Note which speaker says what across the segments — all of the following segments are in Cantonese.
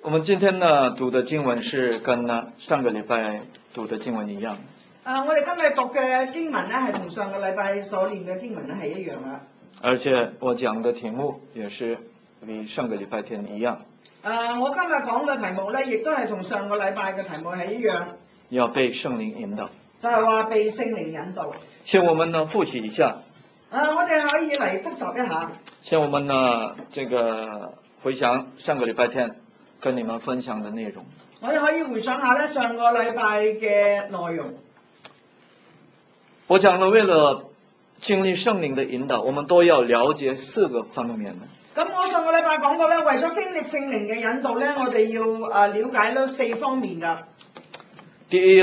Speaker 1: 我们今天呢读的经文是跟上个礼拜读的經文一樣。
Speaker 2: 我哋今日讀嘅經文咧係同上個禮拜所念嘅經文咧係一樣嘅。
Speaker 1: 而且我講的題目也是與上個禮拜天一樣。
Speaker 2: 我今日講嘅題目咧，亦都係同上個禮拜嘅題目係一樣。
Speaker 1: 要被聖靈引導。
Speaker 2: 就係話被聖靈引導。
Speaker 1: 先我們呢複習一下。
Speaker 2: 我哋可以嚟複習一下。
Speaker 1: 先我們呢回想上個禮拜天跟你們分享的內容。
Speaker 2: 我哋可以回想下咧上個禮拜嘅內容。
Speaker 1: 我講了，為了經歷聖靈的引導，我們都要了解4個方面。
Speaker 2: 咁我上個禮拜講過咧，為咗經歷聖靈嘅引導咧，我哋要了解咗4方面㗎。
Speaker 1: 第一，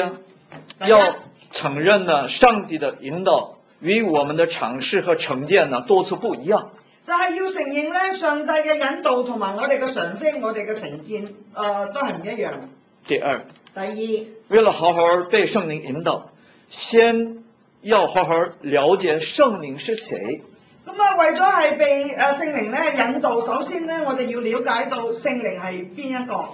Speaker 1: 要承認呢上帝的引導與我們的嘗試和成見呢多次不一樣。
Speaker 2: 就係要承認咧，上帝嘅引導同埋我哋嘅常識、我哋嘅成見，都係唔一樣。
Speaker 1: 第二，
Speaker 2: 為
Speaker 1: 了好好被聖靈引導，先要好好了解聖靈是誰。
Speaker 2: 咁啊，為咗係被聖靈咧引導，首先咧我哋要了解到聖靈係邊一個。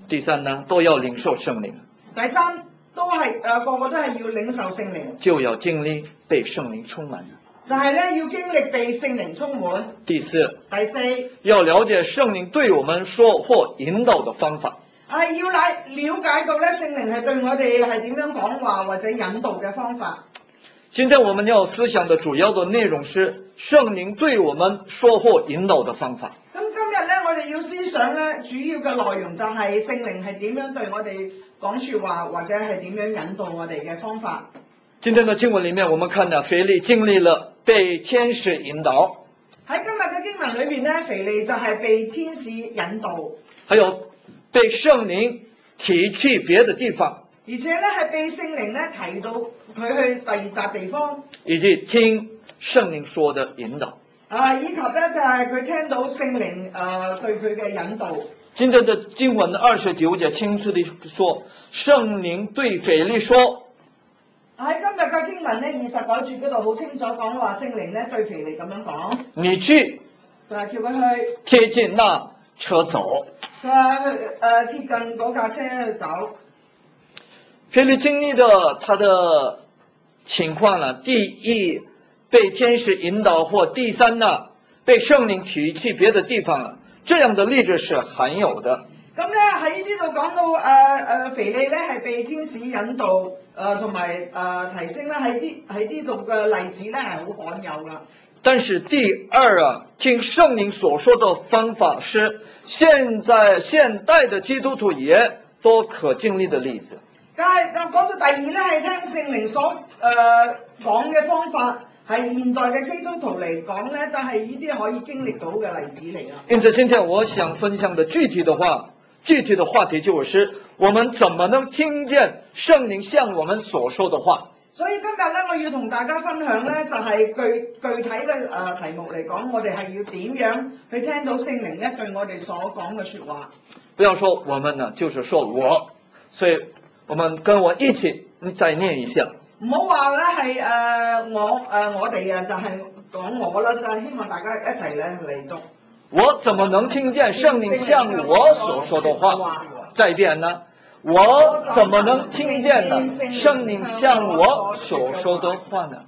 Speaker 1: 第三呢，都要領受聖靈。
Speaker 2: 第三，都係個個都係要領受聖靈。
Speaker 1: 就要經歷被聖靈充滿。
Speaker 2: 就係咧要經歷被聖靈充滿。
Speaker 1: 第四，
Speaker 2: 要
Speaker 1: 了解聖靈對我們說或引導的方法。
Speaker 2: 係要了解到咧聖靈係對我哋係點樣講話或者引導嘅方法。
Speaker 1: 今天我們要思想的主要的內容是聖靈對我們說或引導的方法。
Speaker 2: 咁今日咧我哋要思想咧主要嘅內容就係聖靈係點樣對我哋講說話或者係點樣引導我哋嘅方法。
Speaker 1: 今天的經文裏面我們看到腓利經歷了被天使引導。
Speaker 2: 喺今日嘅經文裏邊咧，腓利就係被天使引導。
Speaker 1: 還有被聖靈提去別的地方。
Speaker 2: 而且咧係被聖靈咧提到佢去第二笪地方。
Speaker 1: 以及聽聖靈說的引導。
Speaker 2: 以及咧就係佢聽到聖靈對佢嘅引導。
Speaker 1: 今天的經文29節清楚地說，聖靈對腓利說。
Speaker 2: 喺今日嘅經文咧29節嗰度好清楚講話，聖靈咧對腓利咁樣講：
Speaker 1: 你去，
Speaker 2: 就係叫佢
Speaker 1: 去貼近那車走。
Speaker 2: 佢話去貼近嗰架車去走。
Speaker 1: 腓利經歷的他的情況呢，第一被天使引導，或第三呢被聖靈提去別的地方了，這樣的例子是罕有的。
Speaker 2: 咁咧喺呢度講到腓利咧係被天使引導。同埋提升咧喺呢度嘅例子咧係好罕有噶。
Speaker 1: 但是第二聽聖靈所說的方法是現代的基督徒也都可經歷的例子。
Speaker 2: 但係講到第二咧係聽聖靈所講嘅方法，係現代嘅基督徒嚟講咧，都係呢啲可以經歷到嘅例子嚟噶。
Speaker 1: 因此今天我想分享的具體的話題就是我們怎麼能聽見聖靈向我們所說的話。
Speaker 2: 所以今日咧，我要同大家分享咧，就係具體嘅題目嚟講，我哋係要點樣去聽到聖靈咧對我哋所講嘅說話。
Speaker 1: 不要說我們呢，就是說我，所以我們跟我一起再念一下。
Speaker 2: 唔好話咧係我哋啊，就係講我啦，就係希望大家一齊咧嚟讀。
Speaker 1: 我怎麼能聽見聖靈向我所說的話？再一遍呢？我怎麼能聽見呢聖靈向我所說的話呢？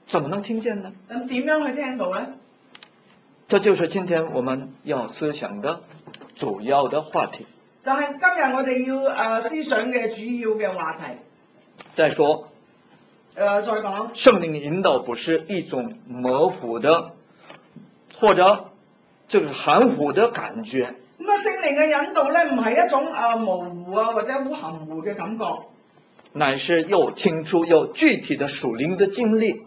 Speaker 1: 怎麼能聽見呢？
Speaker 2: 咁點樣去聽到呢？
Speaker 1: 這就是今天我們要思想的主要的話題。
Speaker 2: 就係今日我哋要思想嘅主要嘅話題。
Speaker 1: 再說，
Speaker 2: 再講，
Speaker 1: 聖靈引導不是一種模糊的或者就是含糊的感覺。
Speaker 2: 咁啊，聖靈嘅引導咧，唔係一種模糊啊或者好含糊嘅感覺，
Speaker 1: 乃是又清楚又具體的屬靈的經歷。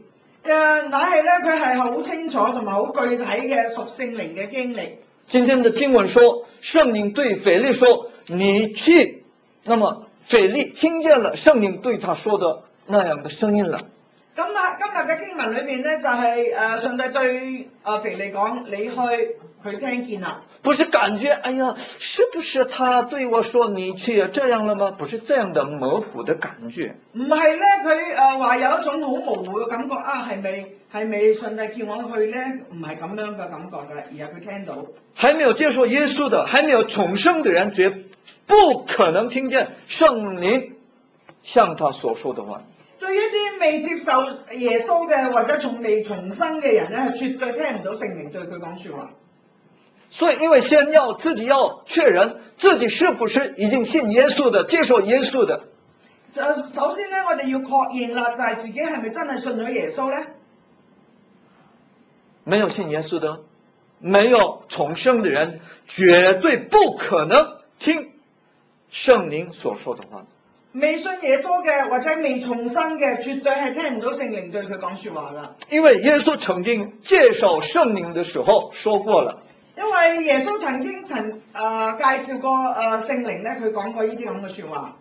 Speaker 2: 乃係咧，佢係好清楚同埋好具體嘅屬聖靈嘅經歷。
Speaker 1: 今天的經文說，聖靈對腓利說：你去。那麼腓利聽見了聖靈對他說的那樣的聲音了。
Speaker 2: 咁今日嘅經文裏面咧，就係上帝對腓利講：你去。佢聽見啦。
Speaker 1: 不是感覺，哎呀，是不是他對我說你去這樣了嗎？不是這樣的模糊的感覺。
Speaker 2: 唔係咧，佢話有一種好模糊嘅感覺啊，係咪上帝叫我去咧？唔係咁樣嘅感覺㗎，而係佢聽到。
Speaker 1: 還沒有接受耶穌的，還沒有重生的人，絕不可能聽見聖靈向他所說的話。
Speaker 2: 對於一啲未接受耶穌嘅或者從未重生嘅人咧，係絕對聽唔到聖靈對佢講説話。
Speaker 1: 所以因為先要自己要確認自己是不是已經信耶穌的，接受耶穌的。
Speaker 2: 就首先咧，我哋要確認啦，就係自己係咪真係信咗耶穌咧？
Speaker 1: 沒有信耶穌的，沒有重生的人，絕對不可能聽聖靈所說的話。
Speaker 2: 未信耶穌嘅或者未重生嘅，絕對係聽唔到聖靈對佢講説話噶。
Speaker 1: 因為耶穌曾經介紹聖靈的時候說過了。
Speaker 2: 因為耶穌曾經介紹過聖靈咧，佢講過呢啲咁嘅説話。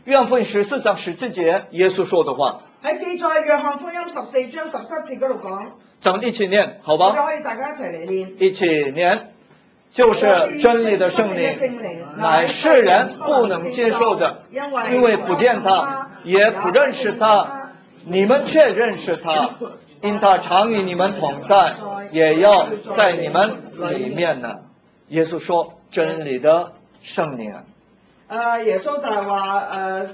Speaker 1: 約翰福音14章17節，耶穌說的話。
Speaker 2: 喺記載約翰福音14章17節嗰度講。
Speaker 1: 咱們一起念，好吧？
Speaker 2: 我哋可以大家一齊嚟念。
Speaker 1: 一起念，就是真理的聖靈，乃世人不能接受的，因為不見他，也不認識他，你們卻認識他，因他常與你們同在，也要在你們裏面呢。耶穌說真理的聖靈啊。
Speaker 2: 耶穌就係話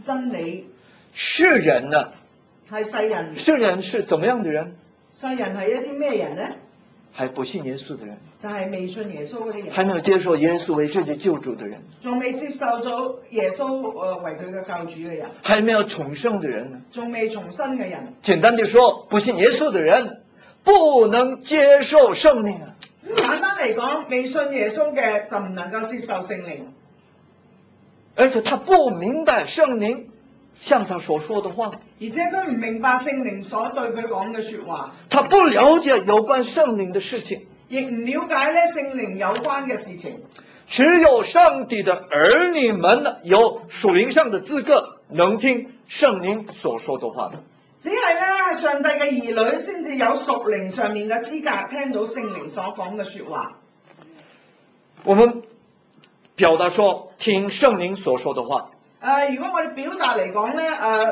Speaker 2: 真理。
Speaker 1: 世人呢？
Speaker 2: 係世人。
Speaker 1: 世人是怎麼樣的人？
Speaker 2: 世人係一啲咩人呢？
Speaker 1: 還不信耶穌的人，
Speaker 2: 就係未信耶穌嗰啲人，
Speaker 1: 還沒有接受耶穌為自己救主的人，
Speaker 2: 仲未接受咗耶穌為佢嘅救主嘅人，
Speaker 1: 還沒有重生的人呢？
Speaker 2: 仲未重生嘅人。
Speaker 1: 簡單地說，不信耶穌的人不能接受聖靈啊。
Speaker 2: 簡單嚟講，未信耶穌嘅就唔能夠接受聖靈，
Speaker 1: 而且他不明白聖靈向他所說的話，
Speaker 2: 而且佢唔明白聖靈所對佢講嘅說話，
Speaker 1: 他不了解有關聖靈的事情，
Speaker 2: 亦唔了解咧聖靈有關嘅事情。
Speaker 1: 只有上帝的兒女們呢，有屬靈上的資格，能聽聖靈所說的話的。
Speaker 2: 只係咧上帝嘅兒女先至有屬靈上面嘅資格聽到聖靈所講嘅說話。
Speaker 1: 我們表達說聽聖靈所說的話。
Speaker 2: 如果我哋表達嚟講咧，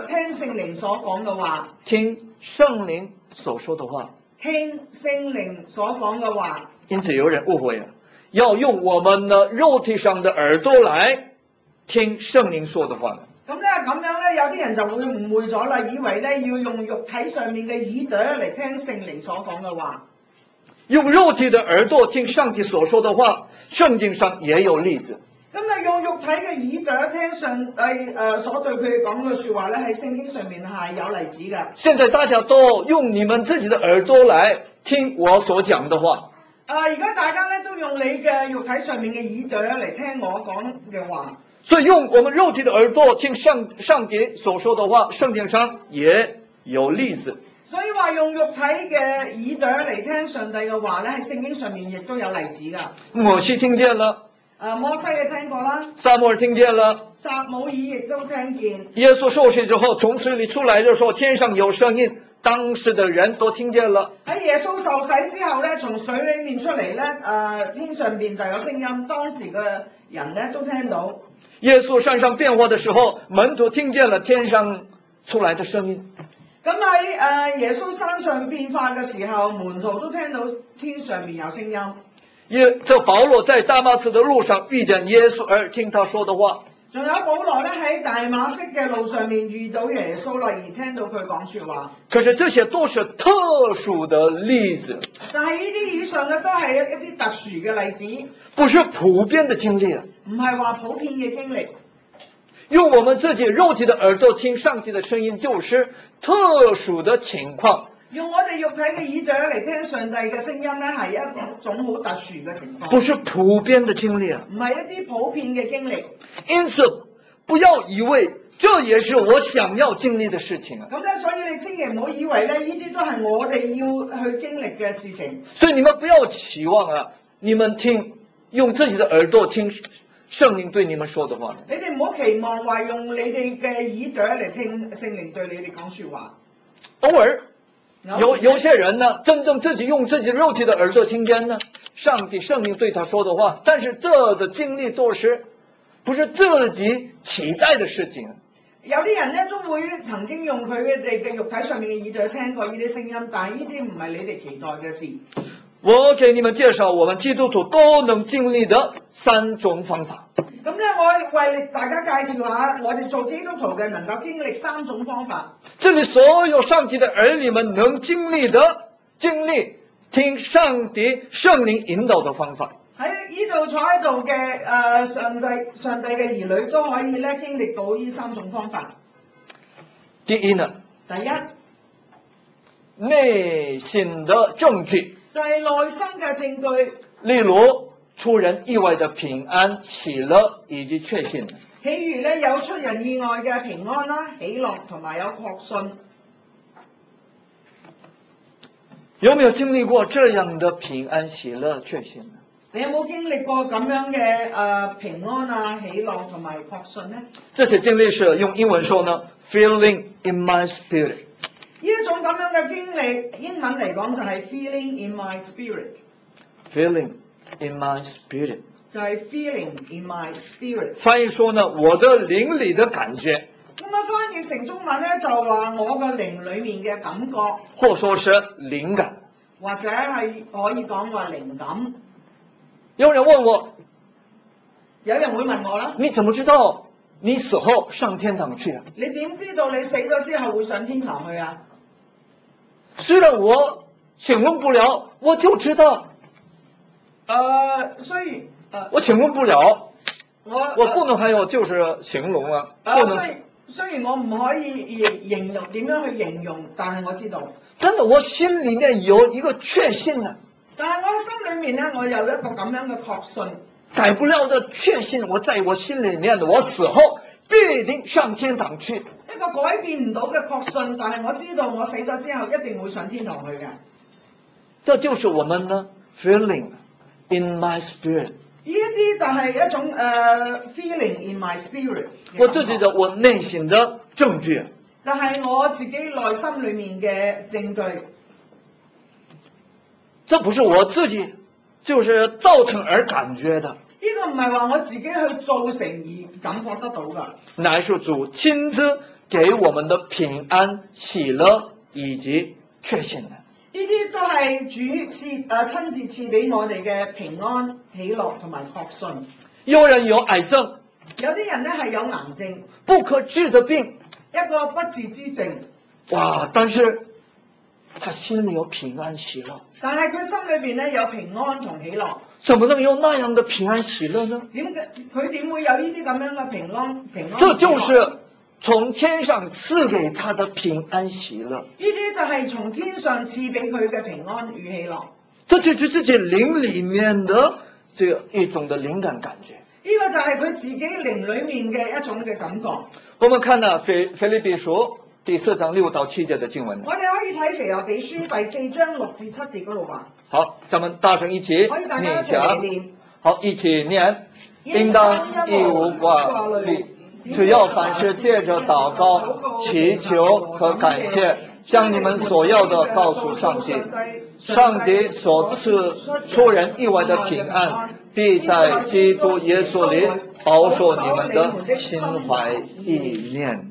Speaker 2: 聽聖靈所講嘅話，
Speaker 1: 聽聖靈所說的話，
Speaker 2: 聽聖靈所講嘅話。
Speaker 1: 因此有人誤會啊，要用我們的肉體上的耳朵來聽聖靈說的話。
Speaker 2: 咁樣咧，有啲人就會誤會咗啦，以為咧要用肉體上面嘅耳朵嚟聽聖靈所講嘅話。
Speaker 1: 用肉體的耳朵聽上帝所說的話，聖經上也有例子。
Speaker 2: 咁用肉體嘅耳朵聽上帝所對佢講嘅說話咧，喺聖經上面係有例子嘅。
Speaker 1: 現在大家都用你們自己的耳朵來聽我所講的話。
Speaker 2: 而家大家咧都用你嘅肉體上面嘅耳朵嚟聽我講嘅話。
Speaker 1: 所以用我們肉體的耳朵聽上帝所說的話，聖經上也有例子。
Speaker 2: 所以話用肉體嘅耳朵嚟聽上帝嘅話咧，喺聖經上面亦都有例子噶。
Speaker 1: 摩西聽見了。
Speaker 2: 摩西也聽過啦，
Speaker 1: 撒母耳聽見了，
Speaker 2: 撒母耳亦都聽見。
Speaker 1: 耶穌受洗之後從水裏出來的時候，天上有聲音，當時的人都聽見了。
Speaker 2: 喺耶穌受洗之後咧，從水裏面出嚟咧，天上邊就有聲音，當時嘅人咧都聽到。
Speaker 1: 耶穌山上變化的時候，門徒聽見了天上出來的聲音。
Speaker 2: 咁喺耶穌山上變化嘅時候，門徒都聽到天上面有聲音。
Speaker 1: 這保羅在大馬士的路上遇見耶穌而聽他說的話。
Speaker 2: 仲有保羅咧喺大馬色嘅路上面遇到耶穌啦，而聽到佢講說話。
Speaker 1: 可是這些都是特殊的例子。
Speaker 2: 但係呢啲以上嘅都係一啲特殊嘅例子，
Speaker 1: 不是普遍的經歷。
Speaker 2: 唔係話普遍嘅經歷。
Speaker 1: 用我們自己肉體的耳朵聽上帝的聲音，就是特殊的情況。
Speaker 2: 用我哋肉體嘅耳朵嚟聽上帝嘅聲音咧，係一種好特殊嘅情況，
Speaker 1: 不是普遍的經歷啊，
Speaker 2: 唔係一啲普遍嘅經歷。
Speaker 1: 因此，不要以為這也是我想要經歷的事情啊。
Speaker 2: 咁咧，所以你千祈唔好以為咧，呢啲都係我哋要去經歷嘅事情。
Speaker 1: 所以你們不要期望啊，你們用自己的耳朵聽聖靈對你們說的話。
Speaker 2: 你哋唔好期望話用你哋嘅耳朵嚟聽聖靈對你哋講說話。
Speaker 1: 偶爾有些人呢，真正自己用自己肉体的耳朵听见呢，上帝圣灵对他说的話，但是這的經歷都是不是自己期待的事情。
Speaker 2: 有啲人咧都會曾經用佢哋嘅肉體上面嘅耳朵聽過呢啲聲音，但係呢啲唔係你哋期待嘅事。
Speaker 1: 我給你們介紹我們基督徒都能經歷的3種方法。
Speaker 2: 咁咧，我為大家介紹下我哋做基督徒嘅能夠經歷3種方法。
Speaker 1: 這裏所有上帝的兒女們能經歷聽上帝聖靈引導的方法。
Speaker 2: 喺呢度坐喺度嘅上帝嘅兒女都可以咧經歷到呢3種方法。
Speaker 1: 第一呢，
Speaker 2: 第一，
Speaker 1: 內心的證據，
Speaker 2: 就係內心嘅證據，
Speaker 1: 例如出人意外的平安、喜樂以及確信。
Speaker 2: 譬如咧有出人意外嘅平安啦、喜樂同埋有確信。
Speaker 1: 有沒有經歷過這樣的平安、喜樂、確信呢？
Speaker 2: 你有冇經歷過咁樣嘅平安啊、喜樂同埋確信呢？
Speaker 1: 這些經歷是用英文說呢 ，feeling in my spirit。
Speaker 2: 呢一種咁樣嘅經歷，英文嚟講就係 feeling in my spirit。feeling
Speaker 1: in my spirit
Speaker 2: 就係 feeling in my spirit。
Speaker 1: 翻譯說呢，我的靈裏的感覺。
Speaker 2: 咁啊，翻譯成中文咧就話我嘅靈裏面嘅感覺，
Speaker 1: 或說是靈感，
Speaker 2: 或者係可以講話靈感。
Speaker 1: 有人問我，
Speaker 2: 有人會問我啦，
Speaker 1: 你怎麼知道你死後上天堂去啊？
Speaker 2: 你點知道你死咗之後會上天堂去啊？
Speaker 1: 雖然我形容不了，我就知道。我形容不了，我不能還有就是形容啊，不能。
Speaker 2: 雖然我唔可以形容點樣去形容，但係我知道。
Speaker 1: 真的，我心裏面有一個確信啊。
Speaker 2: 但係我心裏面咧，我有一個咁樣嘅確信。
Speaker 1: 改不了的確信，我在我心裏面的，我死後必定上天堂去。
Speaker 2: 一個改變唔到嘅確信，但係我知道我死咗之後一定會上天堂去嘅。
Speaker 1: 這就是我們呢 feeling in my spirit。
Speaker 2: 呢一啲就係一種feeling in my spirit。
Speaker 1: 我自己的我內心的證據。
Speaker 2: 就係我自己內心裏面嘅證據。
Speaker 1: 這不是我自己就是造成而感覺的。
Speaker 2: 呢個唔係話我自己去造成而感覺得到噶，
Speaker 1: 乃是主親自給我們的平安、喜樂以及確信的。
Speaker 2: 呢啲都係主親自賜俾我哋嘅平安、喜樂同埋確信。
Speaker 1: 有人有癌症，
Speaker 2: 有啲人咧係有癌症，
Speaker 1: 不可治的病，
Speaker 2: 一個不治之症。
Speaker 1: 哇！但是他心裏有平安喜樂。
Speaker 2: 但係佢心裏邊咧有平安同喜樂。
Speaker 1: 怎麼能有那樣的平安喜樂呢？
Speaker 2: 佢點會有呢啲咁樣嘅平安？
Speaker 1: 這就是從天上賜給他的平安喜樂。
Speaker 2: 呢啲就係從天上賜俾佢嘅平安與喜樂。
Speaker 1: 這就是自己靈裏面的這一種的靈感感覺。
Speaker 2: 呢個就係佢自己靈裏面嘅一種嘅感覺。
Speaker 1: 我們看呢腓立比書第4章6到7節的經文。
Speaker 2: 我哋可以睇腓立比書第4章6至7節嗰度話。
Speaker 1: 好，咱們大聲一起念一下。好，一起念。應當一無掛慮，只要凡事借着禱告、祈求和感謝，將你們所要的告訴上帝。上帝所賜出人意外的平安，必在基督耶穌裏保守你們的心懷意念。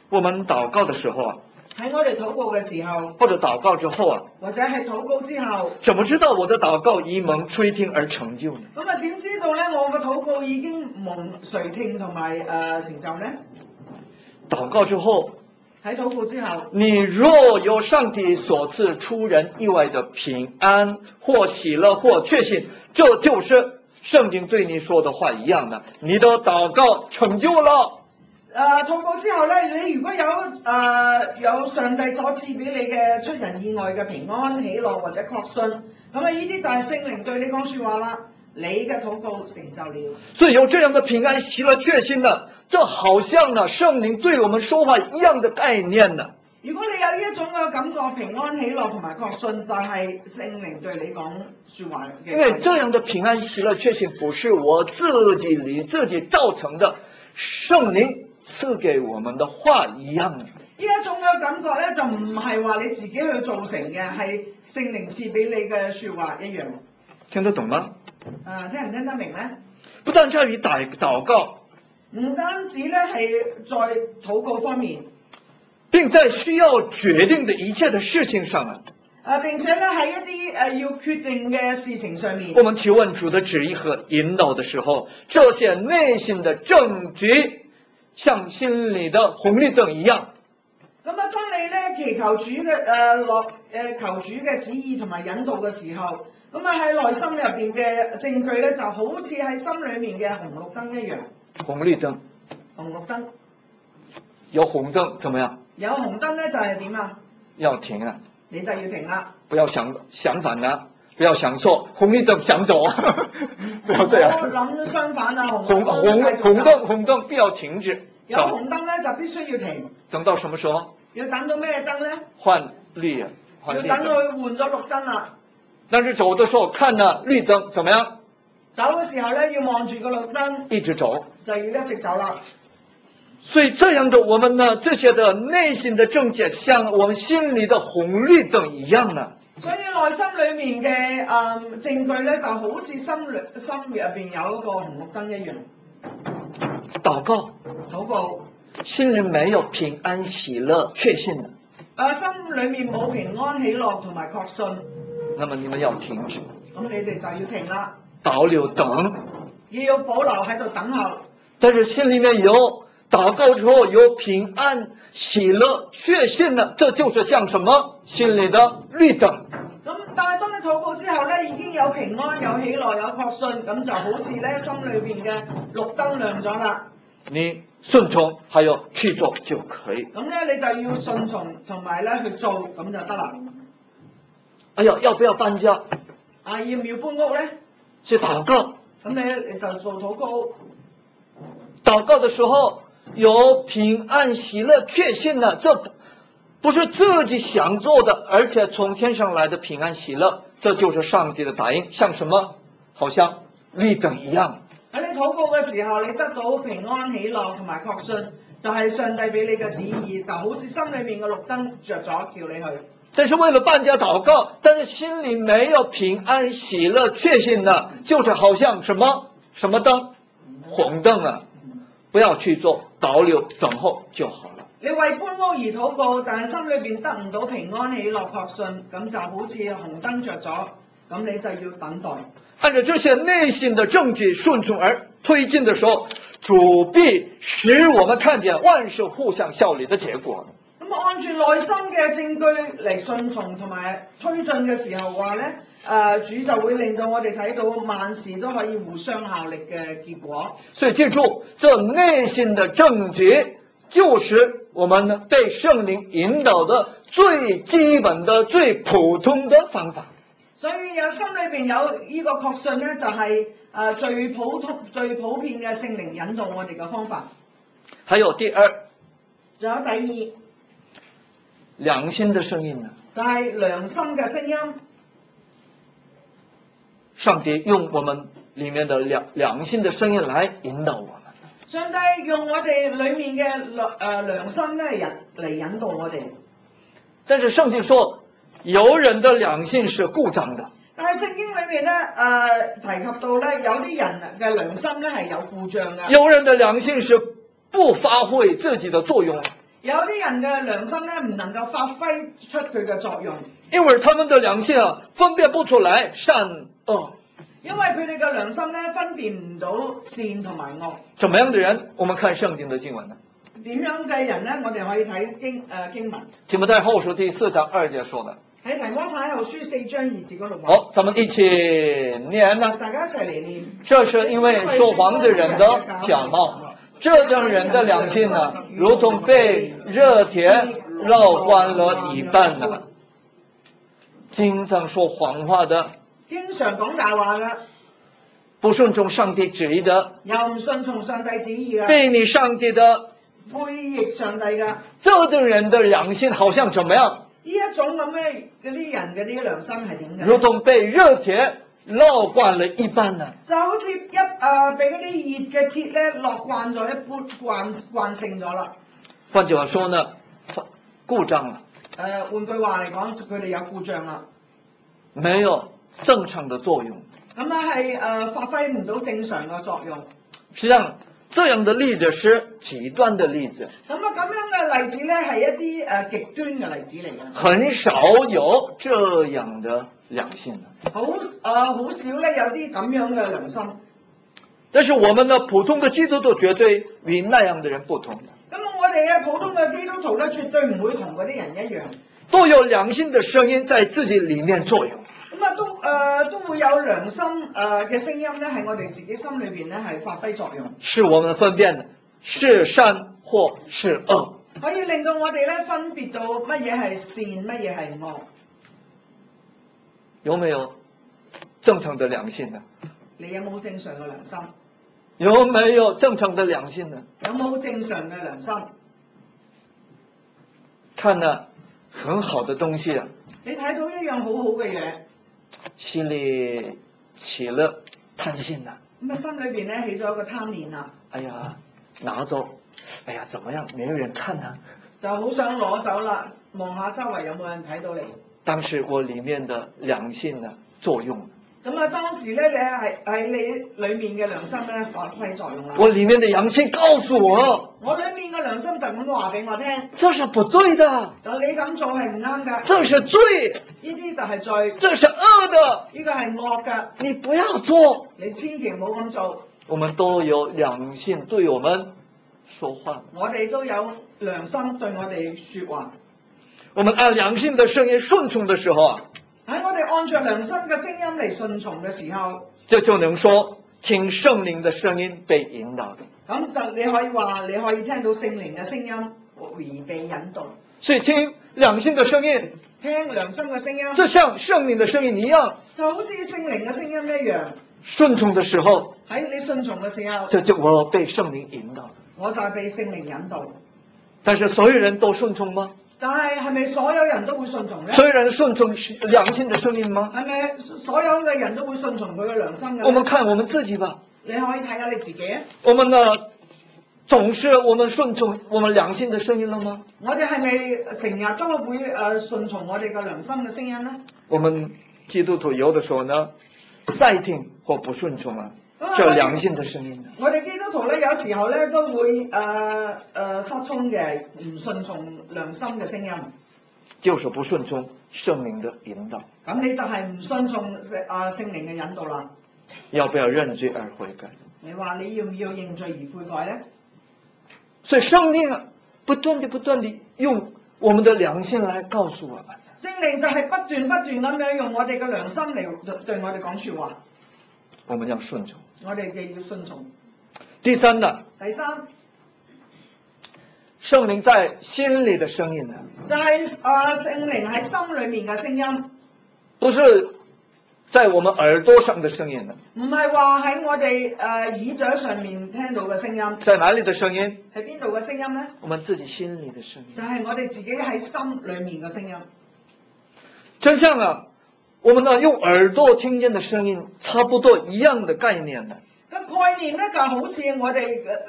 Speaker 1: 我們禱告的時候啊，
Speaker 2: 喺我哋禱告嘅時候，
Speaker 1: 或者禱告之後啊，
Speaker 2: 或者係禱告之後，
Speaker 1: 怎麼知道我的禱告已蒙垂聽而成就呢？
Speaker 2: 咁啊，點知道咧？我嘅禱告已經蒙垂聽同埋成就咧？
Speaker 1: 禱告之後，
Speaker 2: 喺禱告之後，
Speaker 1: 你若有上帝所賜出人意外的平安或喜樂或確信，這就是聖經對你說的話一樣的，你的禱告成就了。
Speaker 2: 禱告之後咧，你如果有上帝所賜俾你嘅出人意外嘅平安、喜樂或者確信，咁啊呢啲就係聖靈對你講說話啦，你嘅禱告成就了。
Speaker 1: 所以有這樣的平安、喜樂、確信呢，這好像呢聖靈對我們說話一樣的概念呢。
Speaker 2: 如果你有呢一種嘅感覺，平安、喜樂同埋確信，就係聖靈對你講說話嘅。
Speaker 1: 因為這樣的平安、喜樂、確信不是我自己造成的，聖靈賜給我們的話一樣。
Speaker 2: 呢一種嘅感覺咧，就唔係話你自己去造成嘅，係聖靈賜俾你嘅説話一樣。
Speaker 1: 聽得懂嗎？
Speaker 2: 聽唔聽得明咧？
Speaker 1: 不但在於禱告，
Speaker 2: 唔單止咧係在禱告方面，
Speaker 1: 並在需要決定的一切的事情上啊。
Speaker 2: 並且咧喺一啲要決定嘅事情上面，
Speaker 1: 我們求問主的旨意和引導的時候，這些內心的證據，像心裏的紅綠燈一樣。
Speaker 2: 咁啊，當你咧祈求主嘅求主嘅旨意同埋引導嘅時候，咁啊喺內心入邊嘅證據咧，就好似喺心裏面嘅紅綠燈一樣。
Speaker 1: 紅綠燈，
Speaker 2: 紅綠燈，
Speaker 1: 有紅燈怎麼樣？
Speaker 2: 有紅燈咧就係點啊？
Speaker 1: 要停啊！
Speaker 2: 你就要停啦，
Speaker 1: 不要相反啊，不要想錯，紅綠燈想走啊，不要這樣。
Speaker 2: 我諗相反啊，
Speaker 1: 紅燈必要停止。
Speaker 2: 有紅燈咧就必須要停。
Speaker 1: 等到什麼時候？
Speaker 2: 要等到咩燈咧？
Speaker 1: 換綠啊，
Speaker 2: 要等佢換咗綠燈啦。
Speaker 1: 但是走的時候看了綠燈怎麼樣？
Speaker 2: 走嘅時候咧要望住個綠燈，
Speaker 1: 一直走，
Speaker 2: 就要一直走啦。
Speaker 1: 所以這樣的我們呢，這些的內心的證據，像我們心裏的紅綠燈一樣呢。
Speaker 2: 所以內心裏面嘅證據咧，就好似心入邊有一個紅綠燈一樣。
Speaker 1: 禱告，心裏沒有平安喜樂確信的。
Speaker 2: 心裏面冇平安喜樂同埋確信。
Speaker 1: 那麼你們要停止。
Speaker 2: 咁你哋就要停啦。
Speaker 1: 保留等。
Speaker 2: 要保留喺度等候。
Speaker 1: 但是心裏面有禱告之後有平安喜樂確信呢，這就是像什麼？心裏的綠燈。
Speaker 2: 咁但係當你禱告之後咧，已經有平安、有喜樂、有確信，咁就好似咧心裏邊嘅綠燈亮咗啦。你
Speaker 1: 順從，還有去做就可以。
Speaker 2: 咁咧你就要順從同埋咧去做，咁就得啦。
Speaker 1: 哎呀，要不要搬家？
Speaker 2: 要唔要搬屋咧？
Speaker 1: 去禱告。
Speaker 2: 咁你就做禱告。
Speaker 1: 禱告的時候有平安喜樂確信呢，這不是自己想做的，而且從天上來的平安喜樂，這就是上帝的答應，像什麼？好像綠燈一樣。喺
Speaker 2: 你禱告嘅時候，你得到平安喜樂同埋確信，就係上帝俾你嘅旨意，就好似心裏面嘅綠燈着咗，叫你去。
Speaker 1: 這是為了搬家禱告，但是心裏沒有平安喜樂確信的，就是好像什麼燈？紅燈啊！不要去做，保留等候就好了。
Speaker 2: 你為搬屋而禱告，但係心裏邊得唔到平安喜樂確信，咁就好似紅燈着咗，咁你就要等待。
Speaker 1: 按照這些內心的證據順從而推進的時候，主必使我們看見萬事互相效力的結果。
Speaker 2: 咁按住內心嘅證據嚟順從同埋推進嘅時候話咧，主就會令到我哋睇到萬事都可以互相效力嘅結果。
Speaker 1: 所以記住，這內心的證據就是我們被聖靈引導的最基本的、最普通的方法。
Speaker 2: 所以有心裏邊有呢個確信咧，就係最普遍嘅聖靈引導我哋嘅方法。
Speaker 1: 還有第二，
Speaker 2: 仲有第二，
Speaker 1: 良心的聲音呢？
Speaker 2: 就係良心嘅聲音。
Speaker 1: 上帝用我們裏面的良心的聲音來引導我們。
Speaker 2: 上帝用我哋裏面嘅良心咧嚟引導我哋。
Speaker 1: 但是聖經說，有人的良心是故障的。
Speaker 2: 但係聖經裏面咧提及到咧，有啲人嘅良心咧係有故障嘅。
Speaker 1: 有人的良心是不發揮自己的作用。
Speaker 2: 有啲人嘅良心咧唔能夠發揮出佢嘅作用。
Speaker 1: 因為他們的良心分辨不出來善惡。
Speaker 2: 因為佢哋嘅良心咧分辨唔到善同埋惡。
Speaker 1: 怎麼樣的人？我們看聖經的經文呢？
Speaker 2: 點樣嘅人咧？我哋可以睇經文。
Speaker 1: 提摩太後書第4章2節說的。
Speaker 2: 喺提摩太後書4章2節嗰度。
Speaker 1: 好，咱們一起念呢。
Speaker 2: 大家一齊嚟念。
Speaker 1: 這是因為說謊的人的假冒，這種人的良心呢，如同被熱鐵烙乾了一般呢。經常說謊話的，
Speaker 2: 經常講大話嘅，
Speaker 1: 不順從上帝旨意的，
Speaker 2: 又唔順從上帝旨意嘅，
Speaker 1: 背逆上帝的，
Speaker 2: 背逆上帝嘅，
Speaker 1: 這種人的良心好像怎麼樣？
Speaker 2: 呢一種咁嘅嗰啲人嘅啲良心係點嘅？
Speaker 1: 如同被熱鐵烙慣了一般呢？
Speaker 2: 就好似被嗰啲熱嘅鐵咧烙慣咗一般慣性咗啦。
Speaker 1: 換句話說呢，故障了，
Speaker 2: 換句話嚟講，佢哋有故障啦，
Speaker 1: 沒有正常的作用。
Speaker 2: 咁係發揮唔到正常嘅作用。
Speaker 1: 實際上，這樣的例子是極端的例子，
Speaker 2: 咁樣嘅例子咧係一啲極端嘅例子嚟嘅，
Speaker 1: 很少有這樣的良心的。
Speaker 2: 好少咧有啲咁樣嘅良心。
Speaker 1: 但是我們的普通的基督徒絕對與那樣的人不同的。
Speaker 2: 咁我哋嘅普通嘅基督徒咧，絕對唔會同嗰啲人一樣，
Speaker 1: 都有良心的聲音在自己裡面作用。
Speaker 2: 都會有良心嘅聲音咧，喺我哋自己心裏邊咧係發揮作用，
Speaker 1: 是我們分辨的是善或是惡，
Speaker 2: 可以令到我哋咧分別到乜嘢係善，乜嘢係惡。
Speaker 1: 有沒有正常的良心呢？
Speaker 2: 你有冇正常嘅良心？
Speaker 1: 有沒有正常的良心呢？
Speaker 2: 有冇正常嘅良心？
Speaker 1: 看了很好的東西啊，
Speaker 2: 你睇到一樣好好嘅嘢，
Speaker 1: 心裡起了貪心啦。
Speaker 2: 咁心裏邊咧起咗一個貪念啦。
Speaker 1: 哎呀，拿走，哎呀，怎麼樣？沒有人看啊，
Speaker 2: 就好想攞走啦，望下周圍有冇人睇到你。
Speaker 1: 當時我裡面的良心的作用。
Speaker 2: 咁當時咧，你喺你裏面嘅良心咧發揮作用啦。
Speaker 1: 我裡面的良心告訴我，
Speaker 2: 我裏面嘅良心就咁話俾我聽，
Speaker 1: 這是不對的，
Speaker 2: 就你咁做係唔啱㗎，
Speaker 1: 這是罪，
Speaker 2: 呢啲就係罪，
Speaker 1: 這是惡的，
Speaker 2: 呢個係惡㗎，
Speaker 1: 你不要做。
Speaker 2: 你千祈唔好咁做。
Speaker 1: 我們都有良心對我們說話，
Speaker 2: 我哋都有良心對我哋說話。
Speaker 1: 我們按良心的聲音順從的時候啊，
Speaker 2: 喺我哋按照良心嘅聲音嚟順從嘅時候，
Speaker 1: 這就能說聽聖靈的聲音被引導的。
Speaker 2: 咁就你可以話，你可以聽到聖靈嘅聲音而被引導。
Speaker 1: 所以聽良心的聲音，
Speaker 2: 聽良心嘅聲音，
Speaker 1: 就像聖靈的聲音一樣，
Speaker 2: 就好似聖靈嘅聲音一樣。
Speaker 1: 順從的時候，
Speaker 2: 喺你順從嘅時候，
Speaker 1: 這就我被聖靈引導的。
Speaker 2: 我就係被聖靈引導。
Speaker 1: 但是所有人都順從嗎？
Speaker 2: 但係咪所有人都會順從呢？
Speaker 1: 所有人順從良心的聲音嗎？
Speaker 2: 係咪所有嘅人都會順從佢嘅良心嘅？
Speaker 1: 我們看我們自己吧。
Speaker 2: 你可以睇下你自己。
Speaker 1: 我們呢，總是我們順從我們良心的聲音了嗎？
Speaker 2: 我哋係咪成日都會順從我哋嘅良心嘅聲音呢？
Speaker 1: 我們基督徒有的時候呢，賽聽或不順從啊，這良心的聲音。
Speaker 2: 我哋基督徒咧，有時候咧都會失聰嘅，唔順從良心嘅聲音，
Speaker 1: 就是不順從聖靈的引導。
Speaker 2: 咁你就係唔順從聖靈嘅引導啦。
Speaker 1: 要不要認罪而悔改？
Speaker 2: 你話你要唔要認罪而悔改呢？
Speaker 1: 所以聖靈啊，不斷地用我們的良心來告訴我們。
Speaker 2: 聖靈就係不斷咁樣用我哋嘅良心嚟對我哋講說話。
Speaker 1: 我們要順從。
Speaker 2: 我哋就要順從。
Speaker 1: 第三呢？
Speaker 2: 第三，
Speaker 1: 聖靈在心裏的聲音呢？
Speaker 2: 就係聖靈喺心裏面嘅聲音，
Speaker 1: 不是在我們耳朵上的聲音呢？
Speaker 2: 唔係話喺我哋耳朵上面聽到嘅聲音。
Speaker 1: 在哪裏的聲音？
Speaker 2: 喺邊度嘅聲音呢？
Speaker 1: 我們自己心裏的聲音。
Speaker 2: 就係我哋自己喺心裏面嘅聲音。
Speaker 1: 真像啊，我們呢用耳朵聽見的聲音，差不多一樣的概念呢。
Speaker 2: 個概念咧就好似我哋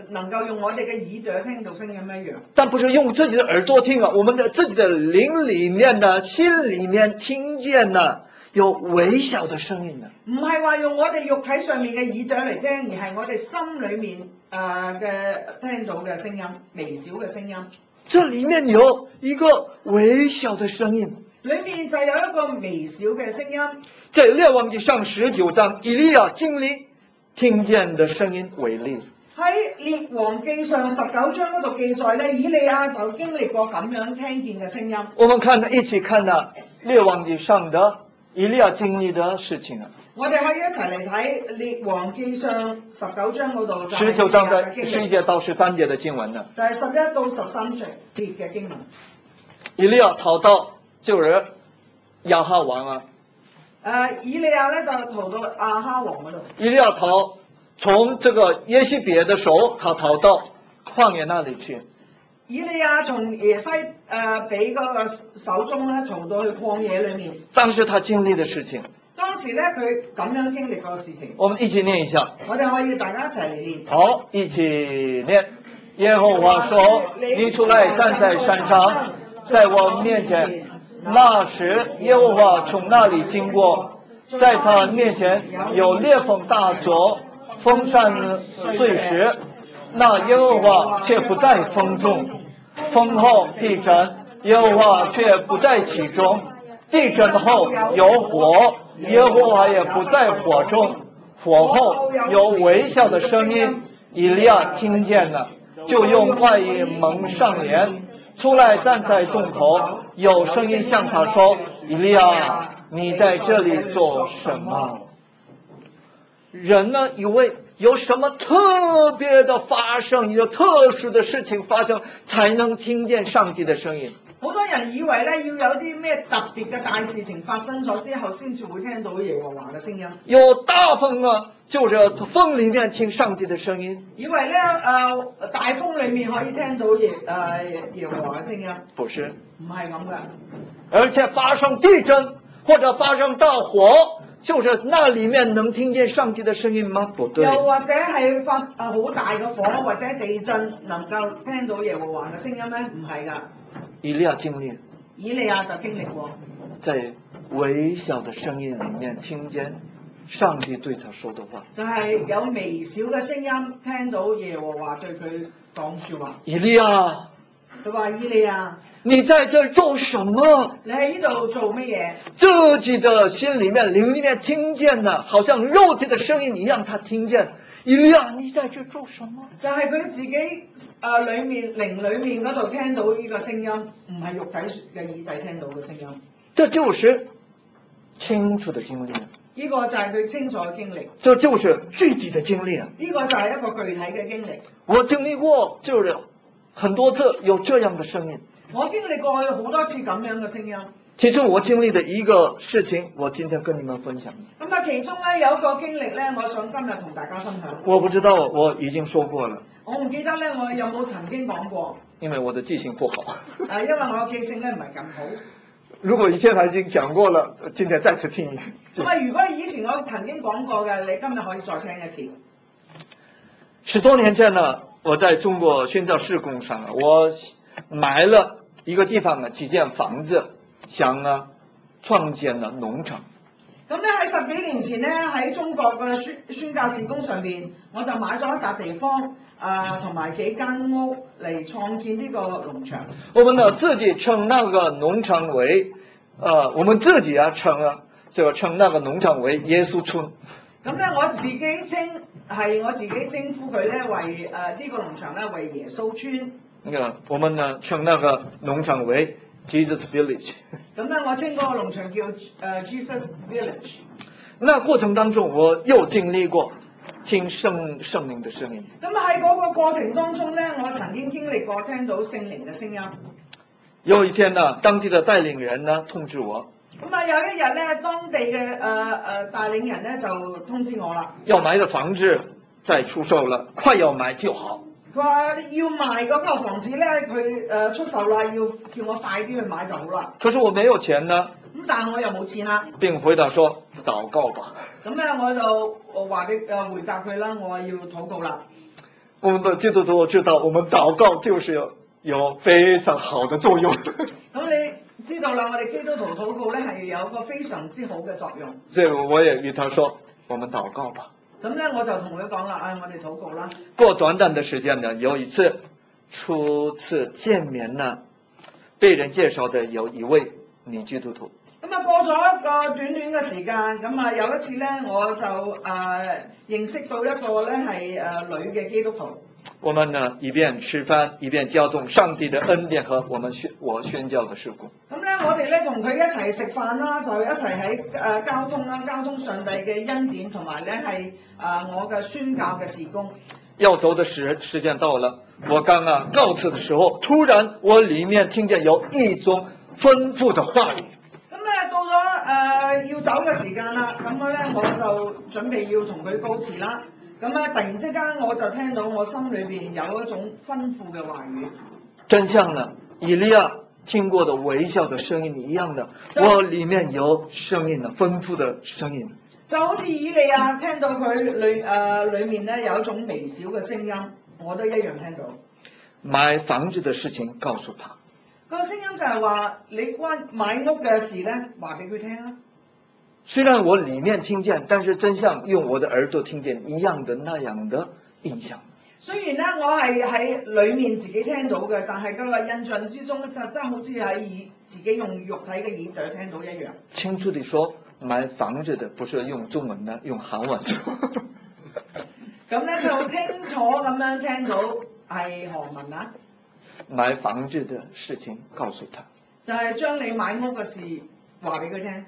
Speaker 2: 能夠用我哋嘅耳朵聽到聲音一樣。
Speaker 1: 但不是用自己的耳朵聽啊，我們的自己的靈裏面呢、心裏面聽見呢，有微小的聲音呢。
Speaker 2: 唔係話用我哋肉體上面嘅耳朵嚟聽，而係我哋心裏面嘅聽到嘅聲音，微小嘅聲音。
Speaker 1: 這裏面有一個微小的聲音。
Speaker 2: 裏面就有一個微小嘅聲音。
Speaker 1: 在列王記上19章，以利亞經歷聽見的聲音為例。
Speaker 2: 喺列王記上19章嗰度記載咧，以利亞就經歷過咁樣聽見嘅聲音。
Speaker 1: 我們一起看列王記上的以利亞經歷的事情啊。
Speaker 2: 我哋可以一齊嚟睇列王記上19章嗰度。
Speaker 1: 19章的11節到13節的經文呢？
Speaker 2: 就係11到13節嘅經文。
Speaker 1: 以利亞逃到就是亞哈王啊。
Speaker 2: 以利亞咧就逃到亞哈王嗰度。以
Speaker 1: 利亞逃，從這個耶西別的手，他逃到曠野那裏去。
Speaker 2: 以利亞從耶西比嗰個手中咧逃到去曠野裏面。
Speaker 1: 當時他經歷的事情。
Speaker 2: 當時咧佢咁樣經歷過事情。
Speaker 1: 我們一起念一下。
Speaker 2: 我哋可以大家一齊嚟念。
Speaker 1: 好，一起念。耶和華說：你出來站在山上，在我面前。那时耶和华从那里经过，在他面前有烈风大作，风扇碎石。那耶和华却不在风中，风后地震，耶和华却不在其中。地震后有火，耶和华也不在火中。火后有微小的声音，以利亚听见了，就用外衣蒙上脸，出来站在洞口。有声音向他说：“以利亚，你在这里做什么？”人呢，以为有什么特別的發生，有特殊的事情發生，才能聽見上帝的聲音。
Speaker 2: 好多人以為咧，要有啲咩特別嘅大事情發生咗之後，先至會聽到耶和華嘅聲音。
Speaker 1: 有大風啊，就是風裡面聽上帝的聲音。
Speaker 2: 以為咧，大風裡面可以聽到耶和華嘅聲音。
Speaker 1: 不是，
Speaker 2: 唔係咁嘅。
Speaker 1: 而且發生地震或者發生大火，就是那裡面能聽見上帝的聲音嗎？不對。
Speaker 2: 又或者係發好大嘅火或者地震，能夠聽到耶和華嘅聲音咩？唔係㗎。
Speaker 1: 以利亞經歷，
Speaker 2: 以利亞就經歷過，
Speaker 1: 在微小的聲音裡面聽見上帝對他說的話，
Speaker 2: 就係有微小嘅聲音聽到耶和華對佢講説話。
Speaker 1: 以利亞，
Speaker 2: 佢話：以利亞，
Speaker 1: 你在這做什麼？
Speaker 2: 你喺呢度做乜嘢？
Speaker 1: 自己的心裡面、靈裡面聽見了，好像肉體的聲音一樣，他聽見。以利亞，你在這做什麼？
Speaker 2: 就係佢自己裏面靈裡面嗰度聽到呢個聲音，唔係肉體嘅耳仔聽到嘅聲音。
Speaker 1: 這就是清楚的經歷。
Speaker 2: 呢個就係佢清楚嘅經歷。
Speaker 1: 這就是具體的經歷。
Speaker 2: 呢個就係一個具體嘅經歷。
Speaker 1: 我經歷過，就是很多次有這樣的聲音。
Speaker 2: 我經歷過好多次咁樣嘅聲音。
Speaker 1: 其中我經歷的一個事情，我今天跟你們分享。
Speaker 2: 咁啊，其中咧有一個經歷咧，我想今日同大家分享。
Speaker 1: 我不知道我已經說過了。
Speaker 2: 我唔記得咧，我有冇曾經講過？
Speaker 1: 因為我的記性不好。
Speaker 2: 因為我記性咧唔係咁好。
Speaker 1: 如果以前我已經講過了，今天再次聽你。
Speaker 2: 咁啊，如果以前我曾經講過嘅，你今日可以再聽一次。10
Speaker 1: 多年前呢，我在中國宣教事工上，我買了一個地方幾間房子。想創建了農場。
Speaker 2: 咁咧喺10幾年前咧，喺中國嘅宣教事工上邊，我就買咗一笪地方，同埋幾間屋嚟創建呢個農場。
Speaker 1: 我們呢自己稱那個農場為，我們自己稱那個農場為耶穌村。
Speaker 2: 咁咧我自己稱呼佢咧為呢個農場咧為耶穌村。
Speaker 1: 我們呢稱那個農場為Jesus Village。
Speaker 2: 咁咧，我稱嗰個農場叫Jesus Village。
Speaker 1: 那過程當中，我又經歷過聽聖靈的聲音。
Speaker 2: 咁喺嗰個過程當中咧，我曾經經歷過聽到聖靈嘅聲音。
Speaker 1: 有一天呢，當地的帶領人呢通知我。
Speaker 2: 咁啊，有一日咧，當地嘅帶領人咧就通知我啦。
Speaker 1: 要買的房子在出售了，快要買就好。
Speaker 2: 佢話要賣嗰個房子咧，佢出售啦，要叫我快啲去買就好啦。
Speaker 1: 可是我沒有錢呢。
Speaker 2: 咁但係我又冇錢啦。並
Speaker 1: 回答說禱告吧。
Speaker 2: 咁咧我就話佢回答佢啦，我話要禱告啦。
Speaker 1: 我們的基督徒知道，我們禱告就是有非常好的作用。
Speaker 2: 咁你知道啦，我哋基督徒禱告咧係有一個非常之好嘅作用。
Speaker 1: 所以我也與他說，我們禱告吧。
Speaker 2: 咁咧我就同佢講啦，我哋禱告啦。
Speaker 1: 過短暫的時間呢，有一次初次見面呢，被人介紹的有一位女基督徒。咁啊，過咗一個短短嘅時間，咁啊有一次咧，我就認識到一個咧係女嘅基督徒。我們呢一邊吃飯一邊交通上帝的恩典和我宣教的事工。咁咧我哋咧同佢一齊食飯啦，就一齊喺交通啦，交通上帝嘅恩典同埋咧係我嘅宣教嘅事工。要走的時間到了，我剛告辭的時候，突然我裡面聽見有一種吩咐的話語。咁咧到咗要走嘅時間啦，咁咧我就準備要同佢告辭啦。咁咧突然之間我就聽到我心裏邊有一種吩咐嘅話語，真像呢以利亞聽過的微笑的聲音一樣的，我裡面有聲音的吩咐的聲音，就好似以利亞聽到佢裡面咧有一種微小嘅聲音，我都一樣聽到。買房子的事情告訴他，
Speaker 2: 個聲音就係話你關買屋嘅事咧，話俾佢聽啦。
Speaker 1: 雖然我裏面聽見，但是真像用我的耳朵聽見一樣的那樣的印象。
Speaker 2: 雖然咧我係喺裏面自己聽到嘅，但係嗰個印象之中就真係好似喺自己用肉體嘅耳朵聽到一樣。
Speaker 1: 清楚地說，買房子的不是用中文的，用韓文說。
Speaker 2: 咁咧就清楚咁樣聽到係韓文啊。
Speaker 1: 買房子的事情告訴他，
Speaker 2: 就係將你買屋嘅事話俾佢聽。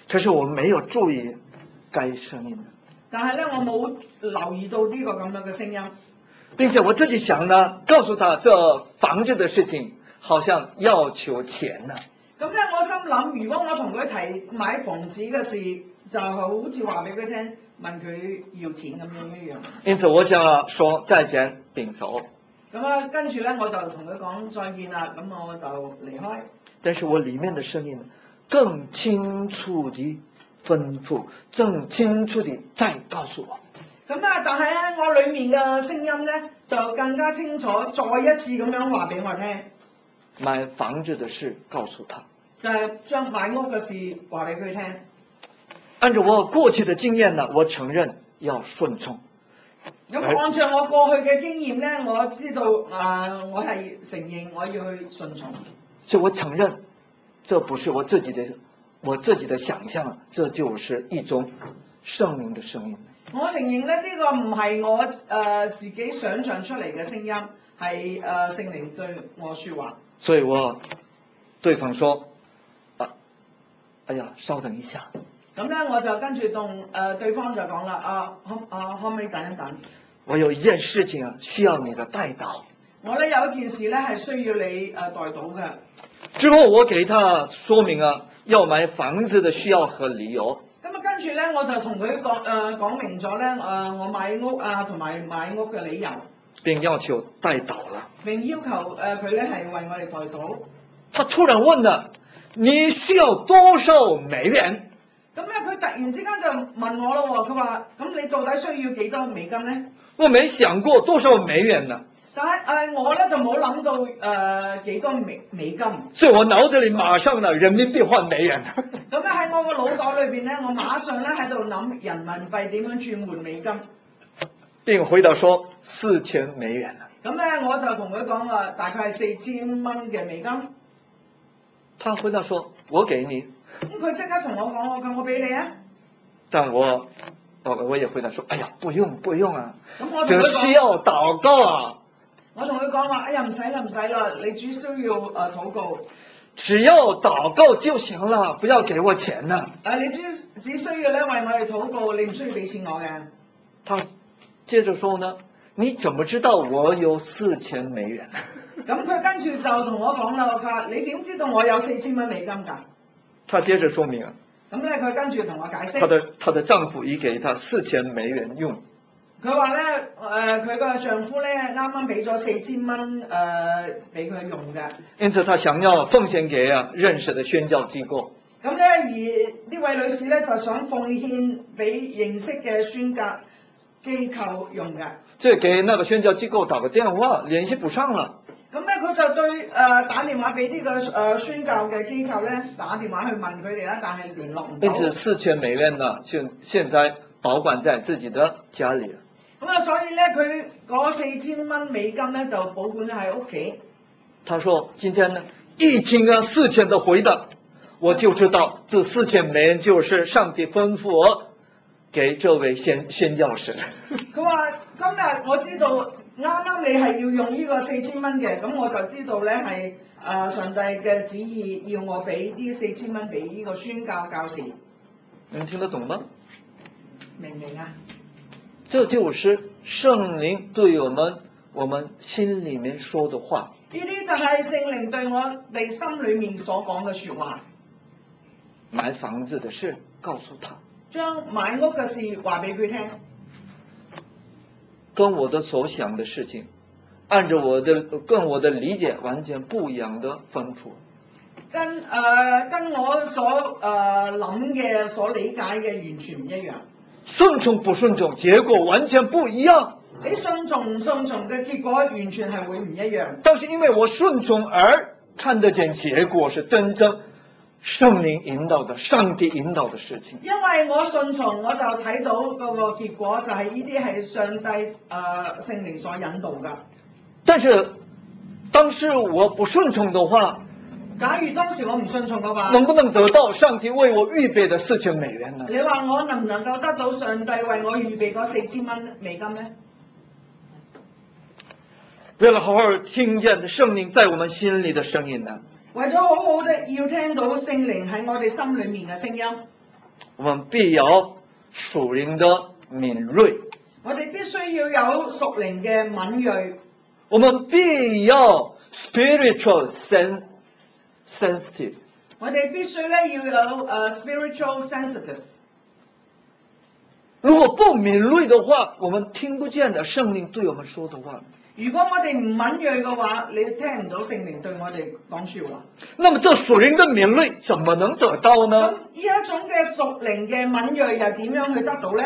Speaker 1: 可是我沒有注意該聲音，
Speaker 2: 但係咧我冇留意到呢個咁樣嘅聲音。
Speaker 1: 並且我自己想呢，告訴他這房子的事情好像要求錢呢。
Speaker 2: 咁咧我心諗，如果我同佢提買房子嘅事，就好似話俾佢聽，問佢要錢咁樣一樣。
Speaker 1: 因此我想說再見並走。
Speaker 2: 咁啊，跟住咧我就同佢講再見啦，咁我就離開。
Speaker 1: 但是我裡面的聲音更清楚地吩咐，更清楚地再告訴我。
Speaker 2: 咁啊，但係咧我裡面嘅聲音咧就更加清楚，再一次咁樣話俾我聽。
Speaker 1: 買房子的事告訴他，
Speaker 2: 就係將買屋嘅事話俾佢聽。
Speaker 1: 按照我過去的經驗呢，我承認要順從。
Speaker 2: 咁按照我過去嘅經驗咧，我知道我係承認我要去順從。
Speaker 1: 所以我承認，這不是我自己的想象，這就是一種聖靈的聲音。
Speaker 2: 我承認咧，呢個唔係我自己想象出嚟嘅聲音，係聖靈對我說話。
Speaker 1: 所以我對方說，哎呀，稍等一下。
Speaker 2: 咁咧我就跟住同對方就講啦，可唔可以等一等？
Speaker 1: 我有一件事情啊，需要你的代禱。
Speaker 2: 我咧有一件事咧係需要你代禱嘅。
Speaker 1: 之後我給他說明要買房子的需要和理由。
Speaker 2: 咁啊跟住咧我就同佢講明咗咧我買屋同埋買屋嘅理由。
Speaker 1: 並要求代禱啦。
Speaker 2: 並要求佢咧係為我哋代禱。
Speaker 1: 他突然問了，你需要多少美元？
Speaker 2: 咁咧佢突然之間就問我咯，佢話：咁你到底需要幾多美金咧？
Speaker 1: 我沒想過多少美元呢。
Speaker 2: 但係我咧就冇諗到幾多美金。
Speaker 1: 所以我腦子裏馬上呢人民幣換美元。
Speaker 2: 咁咧喺我個腦袋裏邊咧，我馬上咧喺度諗人民幣點樣轉換美金。
Speaker 1: 並回答說4000美元。
Speaker 2: 咁咧我就同佢講話，大概係4000蚊嘅美金。
Speaker 1: 他回答說：我給你。
Speaker 2: 咁佢即刻同我講，我俾你啊。
Speaker 1: 但我也回答說：哎呀，不用啊。
Speaker 2: 咁我同佢講，
Speaker 1: 只需要禱告啊。
Speaker 2: 我同佢講話，哎呀唔使啦，你只需要禱告。
Speaker 1: 只要禱告就行了，不要給我錢啊。
Speaker 2: 你只需要咧為我哋禱告，你唔需要俾錢我嘅。
Speaker 1: 他接着說呢，你怎麼知道我有4000美元？
Speaker 2: 咁佢跟住就同我講啦，佢話你點知道我有4000蚊美金㗎？
Speaker 1: 他接着說明啊，
Speaker 2: 咁咧佢跟住同我解釋，
Speaker 1: 他的丈夫已給他4000美元用。
Speaker 2: 佢話咧佢個丈夫咧啱啱俾咗4000蚊俾佢用嘅。
Speaker 1: 因此他想要奉獻給認識的宣教機構。
Speaker 2: 咁咧而呢位女士咧就想奉獻俾認識嘅宣教機構用嘅。
Speaker 1: 即係給那個宣教機構打個電話，聯繫不上了。
Speaker 2: 咁咧佢就對打電話俾呢個宣教嘅機構咧打電話去問佢哋啦，但係聯絡唔到。
Speaker 1: 因此4000美元呢，現在保管在自己的家裏。
Speaker 2: 咁所以咧佢嗰4000蚊美金咧就保管喺屋企。
Speaker 1: 他說：今天呢，一聽4000的回答，我就知道這4000美元就是上帝吩咐我給這位宣教士。
Speaker 2: 佢話今日我知道啱啱你係要用呢個4000蚊嘅，咁我就知道咧係上帝嘅旨意要我俾呢4000蚊俾呢個宣教教士。
Speaker 1: 你聽得懂嗎？
Speaker 2: 明唔明啊？
Speaker 1: 這就是聖靈對我們心裡面說的話。
Speaker 2: 呢啲就係聖靈對我哋心裏面所講嘅說話。
Speaker 1: 買房子的事告訴他，
Speaker 2: 將買屋嘅事話俾佢聽。
Speaker 1: 跟我的所想的事情，按照跟我的理解完全不一樣的吩咐。跟
Speaker 2: 我所諗嘅、所理解嘅完全唔一樣。
Speaker 1: 順從不順從，結果完全不一樣。
Speaker 2: 你順從唔順從嘅結果完全係會唔一樣。
Speaker 1: 但是因為我順從而看得見結果是真正聖靈引導的、上帝引導的事情。
Speaker 2: 因為我順從，我就睇到嗰個結果，就係呢啲係上帝聖靈所引導㗎。
Speaker 1: 但是當時我不順從的話，
Speaker 2: 假如當時我唔順從嘅話，
Speaker 1: 能不能得到上帝為我預備的4000美元呢？
Speaker 2: 你話我能唔能夠得到上帝為我預備嗰4000蚊美金呢？
Speaker 1: 為了好好聽見聖靈在我們心裏的聲音呢，
Speaker 2: 為咗好好的要聽到聖靈喺我哋心裏面嘅聲音，
Speaker 1: 我們必要屬靈的敏銳，
Speaker 2: 我哋必須要有屬靈嘅敏銳，
Speaker 1: 我們必要 spiritual sensitive。
Speaker 2: 我哋必須咧要有spiritual sensitive。
Speaker 1: 如果不敏銳的話，我們聽不見的聖靈對我們說的話。
Speaker 2: 如果我哋唔敏銳嘅話，你聽唔到聖靈對我哋講說話。
Speaker 1: 那麼這屬靈的敏銳怎麼能得到呢？
Speaker 2: 咁呢一種嘅屬靈嘅敏銳又點樣去得到呢？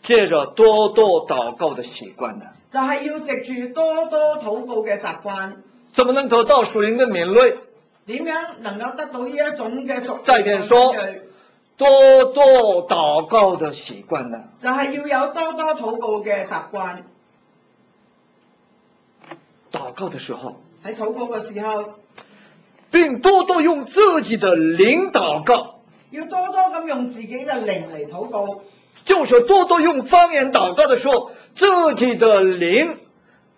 Speaker 1: 借着多多禱告的習慣呢？
Speaker 2: 就係要藉住多多禱告嘅習慣。
Speaker 1: 怎麼能得到屬靈的敏銳？
Speaker 2: 點樣能夠得到呢一種嘅屬靈
Speaker 1: 再點說，多多禱告的習慣呢？
Speaker 2: 就係要有多多禱告嘅習慣。
Speaker 1: 禱告的時候，
Speaker 2: 喺禱告嘅時候，
Speaker 1: 並多多用自己的靈禱告，
Speaker 2: 要多多咁用自己嘅靈嚟禱告。
Speaker 1: 就是多多用方言禱告的時候，自己的靈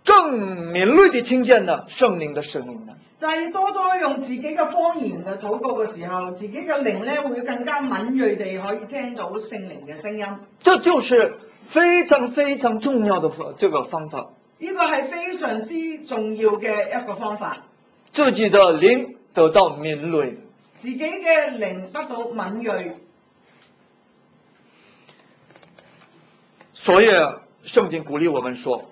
Speaker 1: 更敏銳地聽見了聖靈的聲音呢。
Speaker 2: 就係多多用自己嘅方言嘅禱告嘅時候，自己嘅靈咧會更加敏銳地可以聽到聖靈嘅聲音。
Speaker 1: 這就是非常非常重要的這個方法。
Speaker 2: 呢個係非常之重要嘅一個方法。
Speaker 1: 自己的靈得到敏銳，
Speaker 2: 自己嘅靈得到敏銳。
Speaker 1: 所以聖經鼓勵我們說，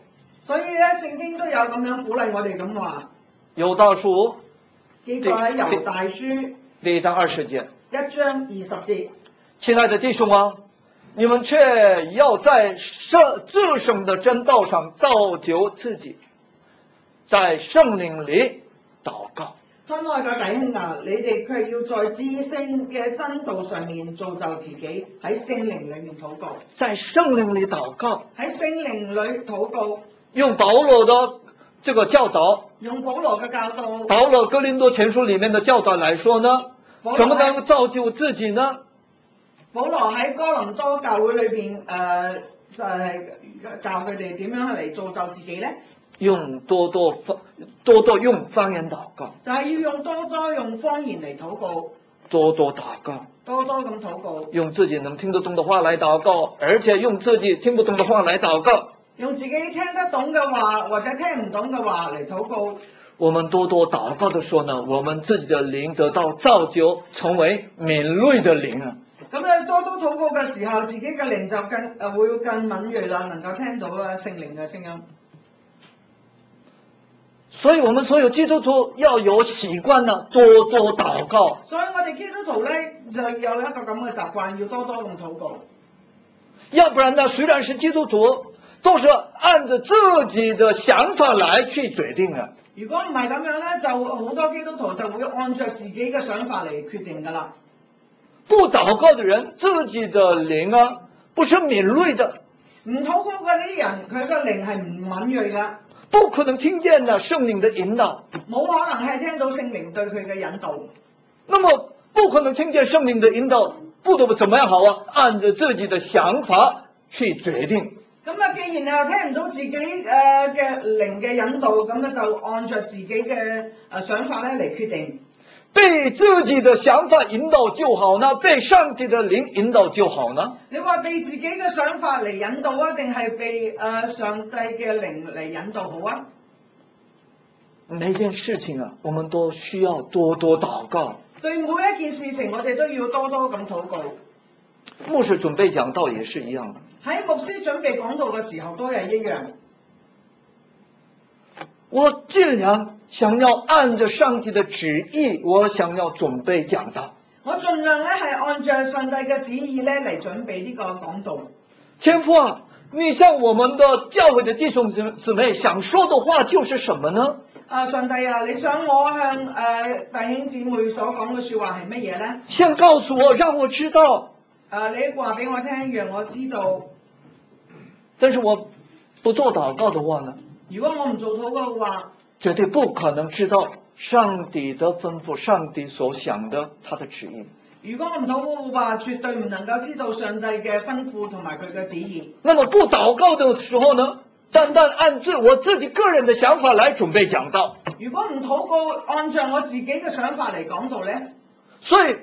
Speaker 2: 所以咧聖經都有咁樣鼓勵我哋咁話。
Speaker 1: 猶大書
Speaker 2: 記載喺猶大書
Speaker 1: 第1章20節
Speaker 2: 1章20節。
Speaker 1: 親愛的弟兄啊，你們卻要在至聖的真道上造就自己，在聖靈裏禱告。
Speaker 2: 親愛嘅弟兄啊，你哋卻要在至聖嘅真道上面造就自己，喺聖靈裏面禱告。
Speaker 1: 在聖靈裏禱告，
Speaker 2: 喺聖靈裏禱告。
Speaker 1: 用保羅的這個教導，
Speaker 2: 用保羅嘅教導，
Speaker 1: 保羅哥林多前書裏面的教導來說呢，怎麼能造就自己呢？
Speaker 2: 保羅喺哥林多教會裏邊就係教佢哋點樣嚟造就自己呢？
Speaker 1: 用多多用方言禱告，
Speaker 2: 就係要用多多用方言嚟禱告，
Speaker 1: 多多禱告，
Speaker 2: 多多咁禱告，
Speaker 1: 用自己能聽得懂的話來禱告，而且用自己聽不懂的話來禱告，
Speaker 2: 用自己聽得懂嘅話或者聽唔懂嘅話嚟禱告。
Speaker 1: 我們多多禱告的時候呢，我們自己的靈得到造就，成為敏銳的靈啊。
Speaker 2: 咁你多多禱告嘅時候，自己嘅靈就會更敏銳啦，能夠聽到聖靈嘅聲音。
Speaker 1: 所以我們所有基督徒要有習慣呢，多多禱告。
Speaker 2: 所以我哋基督徒咧就有一個咁嘅習慣，要多多咁禱告。
Speaker 1: 要不然呢，雖然是基督徒，都是按着自己的想法來去決定啊。
Speaker 2: 如果唔係咁樣咧，就好多基督徒就會按照自己嘅想法嚟決定噶啦。
Speaker 1: 不禱告的人，自己的靈啊，不是敏銳的。
Speaker 2: 唔禱告嗰啲人，佢個靈係唔敏銳噶，
Speaker 1: 不可能聽見呢聖靈的引導，
Speaker 2: 冇可能係聽到聖靈對佢嘅引導。
Speaker 1: 那麼不可能聽見聖靈的引導，不得不怎麼樣好啊？按着自己的想法去決定。
Speaker 2: 咁啊，既然你又聽唔到自己嘅靈嘅引導，咁咧就按照自己嘅想法咧嚟決定。
Speaker 1: 被自己的想法引導就好呢？被上帝的靈引導就好呢？
Speaker 2: 你話被自己嘅想法嚟引導啊，定係被上帝嘅靈嚟引導好啊？
Speaker 1: 每件事情啊，我們都需要多多禱告。
Speaker 2: 對每一件事情，我哋都要多多咁禱告。
Speaker 1: 牧師準備講道也是一樣的。
Speaker 2: 喺牧師準備講道嘅時候都係一樣。
Speaker 1: 我盡量想要按着上帝的旨意，我想要準備講道。
Speaker 2: 我盡量咧係按照上帝嘅旨意咧嚟準備呢個講道。
Speaker 1: 天父啊，你向我們的教會的弟兄姊妹想說的話就是什麼呢？
Speaker 2: 上帝啊，你想我向弟兄姊妹所講嘅說話係乜嘢咧？
Speaker 1: 先告訴我，讓我知道。
Speaker 2: 你話俾我聽，讓我知道。
Speaker 1: 但是我不做禱告的話呢？
Speaker 2: 如果我唔做禱告嘅話，
Speaker 1: 絕對不可能知道上帝的吩咐，上帝所想的他的旨意。
Speaker 2: 如果我唔禱告嘅話，絕對唔能夠知道上帝嘅吩咐同埋佢嘅旨意。
Speaker 1: 那麼不禱告的時候呢，單單按照我自己個人的想法來準備講道。
Speaker 2: 如果唔禱告，按照我自己嘅想法嚟講道呢，
Speaker 1: 所以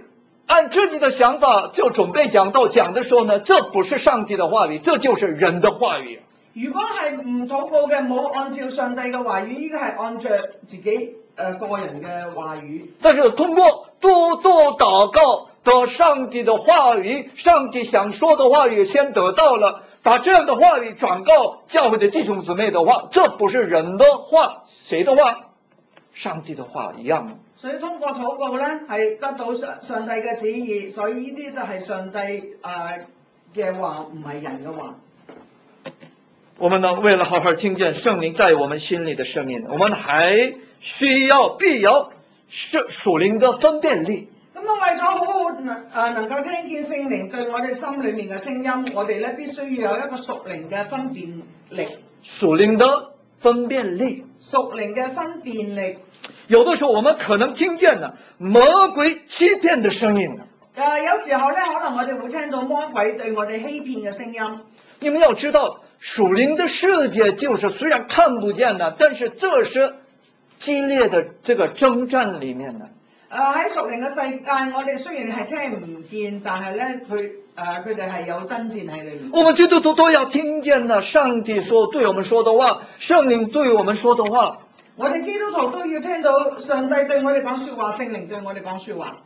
Speaker 1: 按自己的想法就準備講道，講的時候呢，這不是上帝的話語，這就是人的話語。
Speaker 2: 如果係唔禱告嘅，冇按照上帝嘅話語，呢個係按照自己個人嘅話語。但
Speaker 1: 是通過多多禱告得上帝的話語，上帝想說的話語先得到了，把這樣的話語轉告教會的弟兄姊妹的話，這不是人的話，誰的話？上帝的話一樣。
Speaker 2: 所以通過禱告呢，係得到上帝嘅旨意，所以呢啲就係上帝嘅話，唔係人嘅話。
Speaker 1: 我們呢，為了好好聽見聖靈在我們心裏的聲音，我們還需要必要屬靈的分辨力。
Speaker 2: 咁為咗好好能夠聽見聖靈對我哋心裏面嘅聲音，我哋咧必須要有一個屬靈嘅分辨力。
Speaker 1: 屬靈的分辨力。
Speaker 2: 屬靈嘅分辨力。
Speaker 1: 有的時候我們可能聽見了魔鬼欺騙的聲音。
Speaker 2: 有時候咧，可能我哋會聽到魔鬼對我哋欺騙嘅聲音。
Speaker 1: 你們要知道，屬靈的世界就是雖然看不見的，但是這是激烈的這個征戰裏面的。
Speaker 2: 喺屬靈嘅世界，我哋雖然係聽唔見，但係咧佢哋係有爭戰喺裏面。
Speaker 1: 我們基督徒都要聽見呢，上帝說對我們說的話，聖靈對我們說的話。
Speaker 2: 我哋基督徒都要聽到上帝對我哋講說話，聖靈對我哋講說話。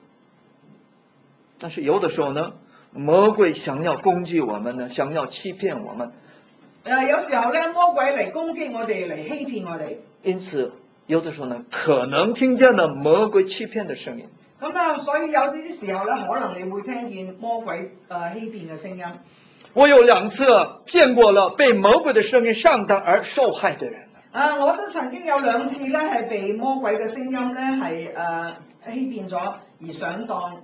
Speaker 1: 但是有的時候呢，魔鬼想要攻擊我們呢，想要欺騙我們。
Speaker 2: 有時候咧，魔鬼嚟攻擊我哋，嚟欺騙我哋。
Speaker 1: 因此，有的時候呢，可能聽見了魔鬼欺騙的聲音。
Speaker 2: 所以有啲時候咧，可能你會聽見魔鬼欺騙嘅聲音。
Speaker 1: 我有2次見過了被魔鬼的聲音上當而受害的人。
Speaker 2: 我都曾經有2次咧，係被魔鬼嘅聲音咧係欺騙咗而上當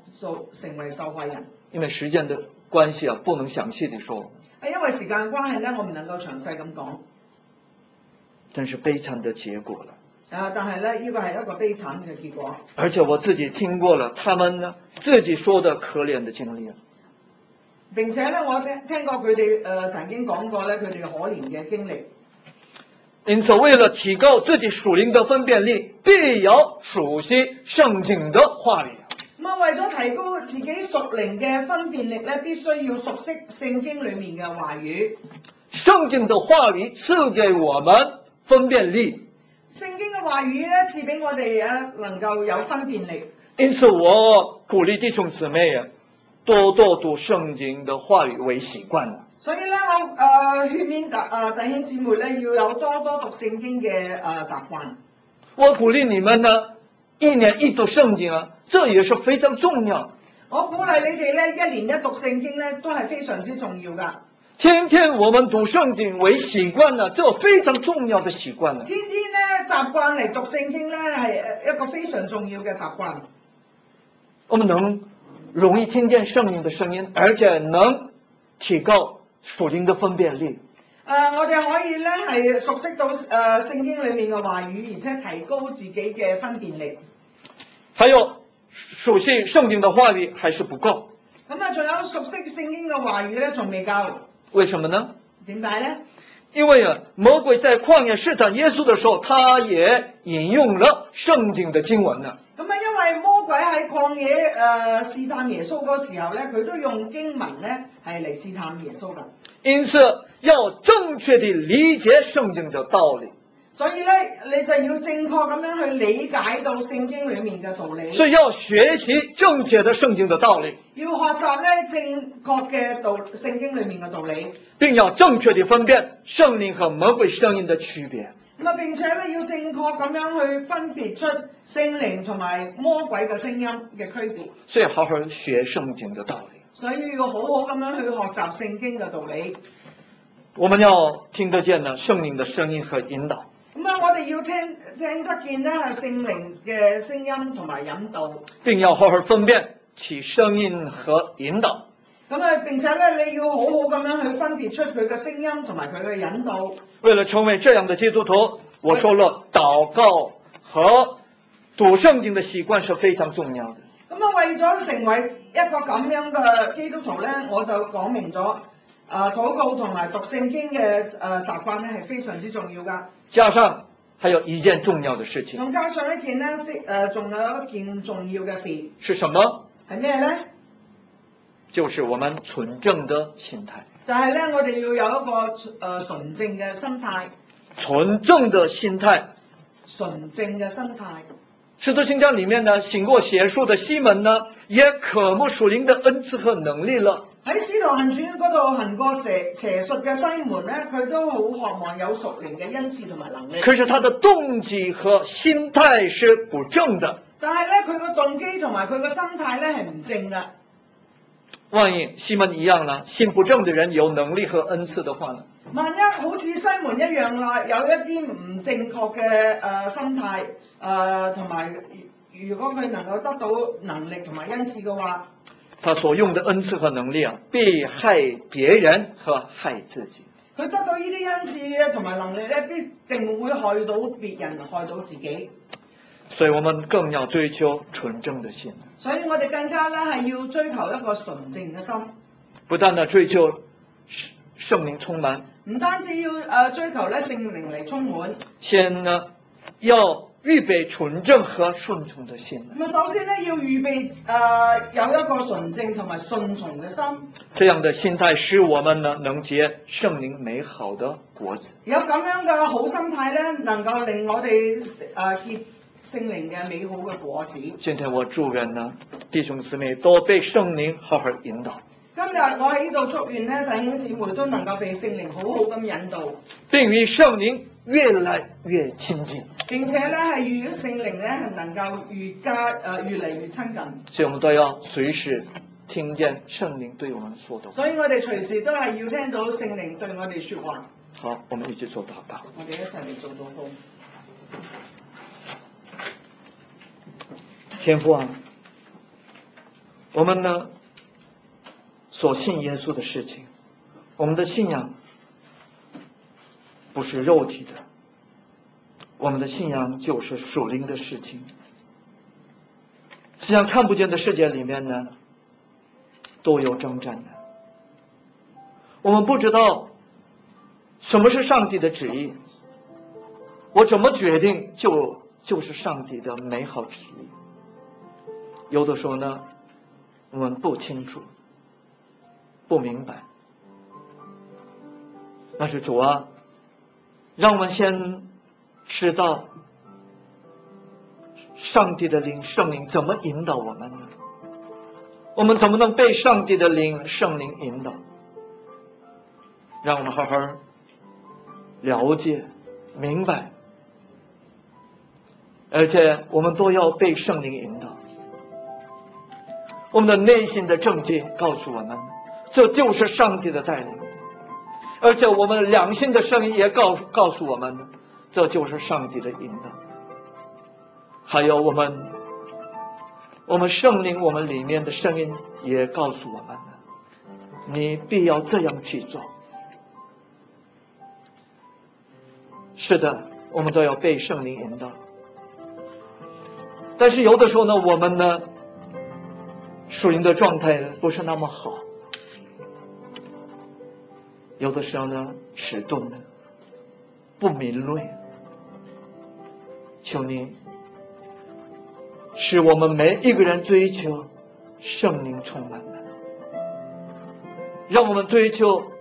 Speaker 2: 成為受害人。因為時間的關係不能詳細地說。因為時間關係咧，我唔能夠詳細咁講。
Speaker 1: 真是悲慘的結果了。
Speaker 2: 但係咧，呢個係一個悲慘嘅結果。
Speaker 1: 而且我自己聽過了，他們呢自己說的可憐的經歷。
Speaker 2: 並且咧，我聽過佢哋曾經講過咧，佢哋可憐嘅經歷。
Speaker 1: 因此，為了提高自己屬靈的分辨力，必要熟悉聖經的話語。
Speaker 2: 為咗提高自己屬靈嘅分辨力咧，必須要熟悉聖經裏面嘅話語。
Speaker 1: 聖經的話語賜給我們分辨力。
Speaker 2: 聖經嘅話語咧，賜俾我哋能夠有分辨力。
Speaker 1: 因此，我鼓勵弟兄姊妹多多讀聖經的話語為習慣。
Speaker 2: 所以咧，我勸勉弟兄姊妹咧，要有多多讀聖經嘅習慣。
Speaker 1: 我鼓勵你們呢，1年1讀聖經這也是非常重要。
Speaker 2: 我鼓勵你哋咧，1年1讀聖經咧，都係非常之重要噶。
Speaker 1: 天天我們讀聖經為習慣呢，這非常重要的習慣。
Speaker 2: 天天咧習慣嚟讀聖經咧，係一個非常重要嘅習慣。
Speaker 1: 我們能容易聽見聖靈的聲音，而且能提高屬靈的分辨力。
Speaker 2: 我哋可以咧係熟悉到聖經裏面嘅話語，而且提高自己嘅分辨力。還有熟悉聖經的話語還是不夠。仲有熟悉聖經嘅話語咧，仲未夠。
Speaker 1: 為什麼呢？
Speaker 2: 點解呢？
Speaker 1: 因為魔鬼在曠野試探耶穌的時候，他也引用了聖經的經文呢。
Speaker 2: 因為魔鬼喺曠野試探耶穌嗰時候咧，佢都用經文咧係嚟試探耶穌噶。
Speaker 1: 因此要正確地理解聖經的道理。
Speaker 2: 所以咧，你就要正確咁樣去理解到聖經裏面嘅道理。
Speaker 1: 所以要學習正確的聖經的道理。
Speaker 2: 要學習咧正確嘅聖經裏面嘅道理，
Speaker 1: 並要正確地分辨聖靈和魔鬼聲音的區別。
Speaker 2: 並且咧要正確咁樣去分別出聖靈同埋魔鬼嘅聲音嘅區別。
Speaker 1: 所以好好學聖經的道理。
Speaker 2: 所以要好好咁樣去學習聖經嘅道理。
Speaker 1: 我們要聽得見呢聖靈的聲音和引導。
Speaker 2: 咁啊，我哋要聽得見咧聖靈嘅聲音同埋引導。
Speaker 1: 並要好好分辨其聲音和引導。
Speaker 2: 咁啊，並且咧你要好好咁樣去分別出佢嘅聲音同埋佢嘅引導。
Speaker 1: 為了成為這樣的基督徒，我說了，禱告和讀聖經的習慣是非常重要的。
Speaker 2: 咁啊，為咗成為一個咁樣嘅基督徒咧，我就講明咗禱告同埋讀聖經嘅習慣咧係非常之重要噶。
Speaker 1: 加上還有一件重要的事情。
Speaker 2: 仲加上一件咧，仲有一件重要嘅事。
Speaker 1: 是什麼？
Speaker 2: 係咩咧？
Speaker 1: 就是我們純正的心態。
Speaker 2: 就係咧，我哋要有一個純正嘅心態。
Speaker 1: 純正的心態。
Speaker 2: 純正嘅心態。
Speaker 1: 使徒行傳裏面呢，行過邪術的西門呢，也渴慕屬靈的恩賜和能力了。
Speaker 2: 喺使徒行傳嗰度行過邪術嘅西門咧，佢都好渴望有屬靈嘅恩賜同埋能力。
Speaker 1: 可是他的動機和心態是不正的。
Speaker 2: 但係咧，佢個動機同埋佢個心態咧係唔正嘅。
Speaker 1: 萬一西門一樣呢，心不正的人有能力和恩賜的話呢？
Speaker 2: 萬一好似西門一樣啦，有一啲唔正確嘅心態同埋，如果佢能夠得到能力同埋恩賜嘅話，
Speaker 1: 他所用的恩賜和能力啊，必害別人和害自己。
Speaker 2: 佢得到呢啲恩賜同埋能力咧，必定會害到別人，害到自己。
Speaker 1: 所以我們更要追求純正的心。
Speaker 2: 所以我哋更加咧係要追求一個純正嘅心。
Speaker 1: 不但呢追求聖靈充滿，
Speaker 2: 唔單止要追求咧聖靈嚟充滿，
Speaker 1: 先呢要預備純正和順從的心。
Speaker 2: 咁啊，首先咧要預備有一個純正同埋順從嘅心。
Speaker 1: 這樣的心態使我們呢能結聖靈美好的果子。
Speaker 2: 有咁樣嘅好心態咧，能夠令我哋結聖靈嘅美好嘅果子。
Speaker 1: 今天我祝願呢弟兄姊妹都被聖靈好好引導。
Speaker 2: 今日我喺呢度祝願咧弟兄姊妹都能夠被聖靈好好咁引導，
Speaker 1: 並與聖靈越來越親近。
Speaker 2: 並且咧係與聖靈咧係能夠越嚟越親近。
Speaker 1: 所以我們都要隨時聽見聖靈對我們說的話。
Speaker 2: 所以我哋隨時都係要聽到聖靈對我哋說話。
Speaker 1: 好，我們一起做禱告。
Speaker 2: 我哋一齊嚟做禱告。
Speaker 1: 天父啊，我們呢所信耶穌的事情，我們的信仰不是肉體的，我們的信仰就是屬靈的事情。實際上看不見的世界裏面呢，都有征戰的。我們不知道什麼是上帝的旨意，我怎麼決定就是上帝的美好旨意。有的時候呢，我們不清楚，不明白。但是主啊，讓我們先知道上帝的靈、聖靈怎麼引導我們呢？我們怎麼能被上帝的靈、聖靈引導？讓我們好好了解、明白，而且我們都要被聖靈引導。我們的內心的正經告訴我們，這就是上帝的帶領，而且我們良心的聲音也告訴我們，這就是上帝的引導。還有我們聖靈，我們裡面的聲音也告訴我們，你必要這樣去做。是的，我們都要被聖靈引導。但是有的時候呢，我們呢屬靈的狀態不是那麼好，有的時候呢遲鈍呢，不敏銳。求你使我們每一個人追求聖靈充滿的，讓我們追求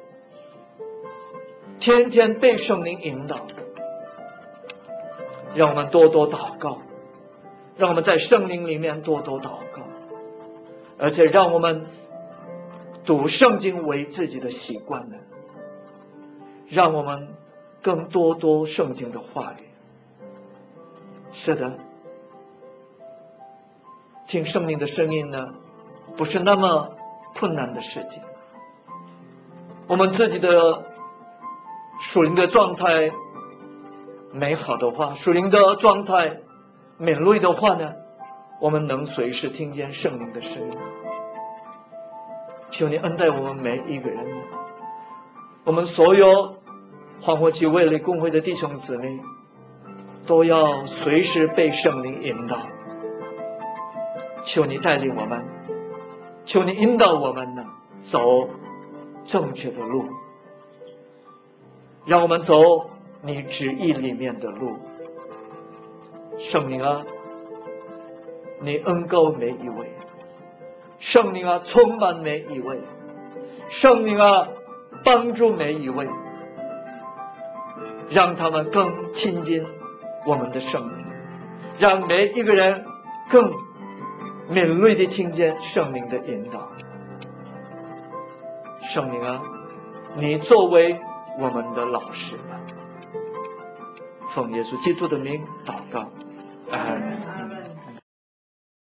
Speaker 1: 天天被聖靈引導，讓我們多多禱告，讓我們在聖靈裡面多多禱告，而且讓我們讀聖經為自己的習慣呢，讓我們更多聖經的話語。是的，聽聖靈的聲音呢，不是那麼困難的事情。我們自己的屬靈的狀態美好的话，属灵的状态，敏锐的话呢，我们能随时听见圣灵的声音。求你恩待我们每一个人，我们所有欢活集卫理公会的弟兄姊妹，都要随时被圣灵引导。求你带领我们，求你引导我们呢，走正确的路，让我们走你旨意里面的路。圣灵啊，你恩膏每一位，圣灵啊，充满每一位，圣灵啊，帮助每一位，让他们更亲近我们的圣灵，让每一个人更敏锐地听见圣灵的引导。圣灵啊，你作为我们的老师，奉耶稣基督的名祷告，阿门。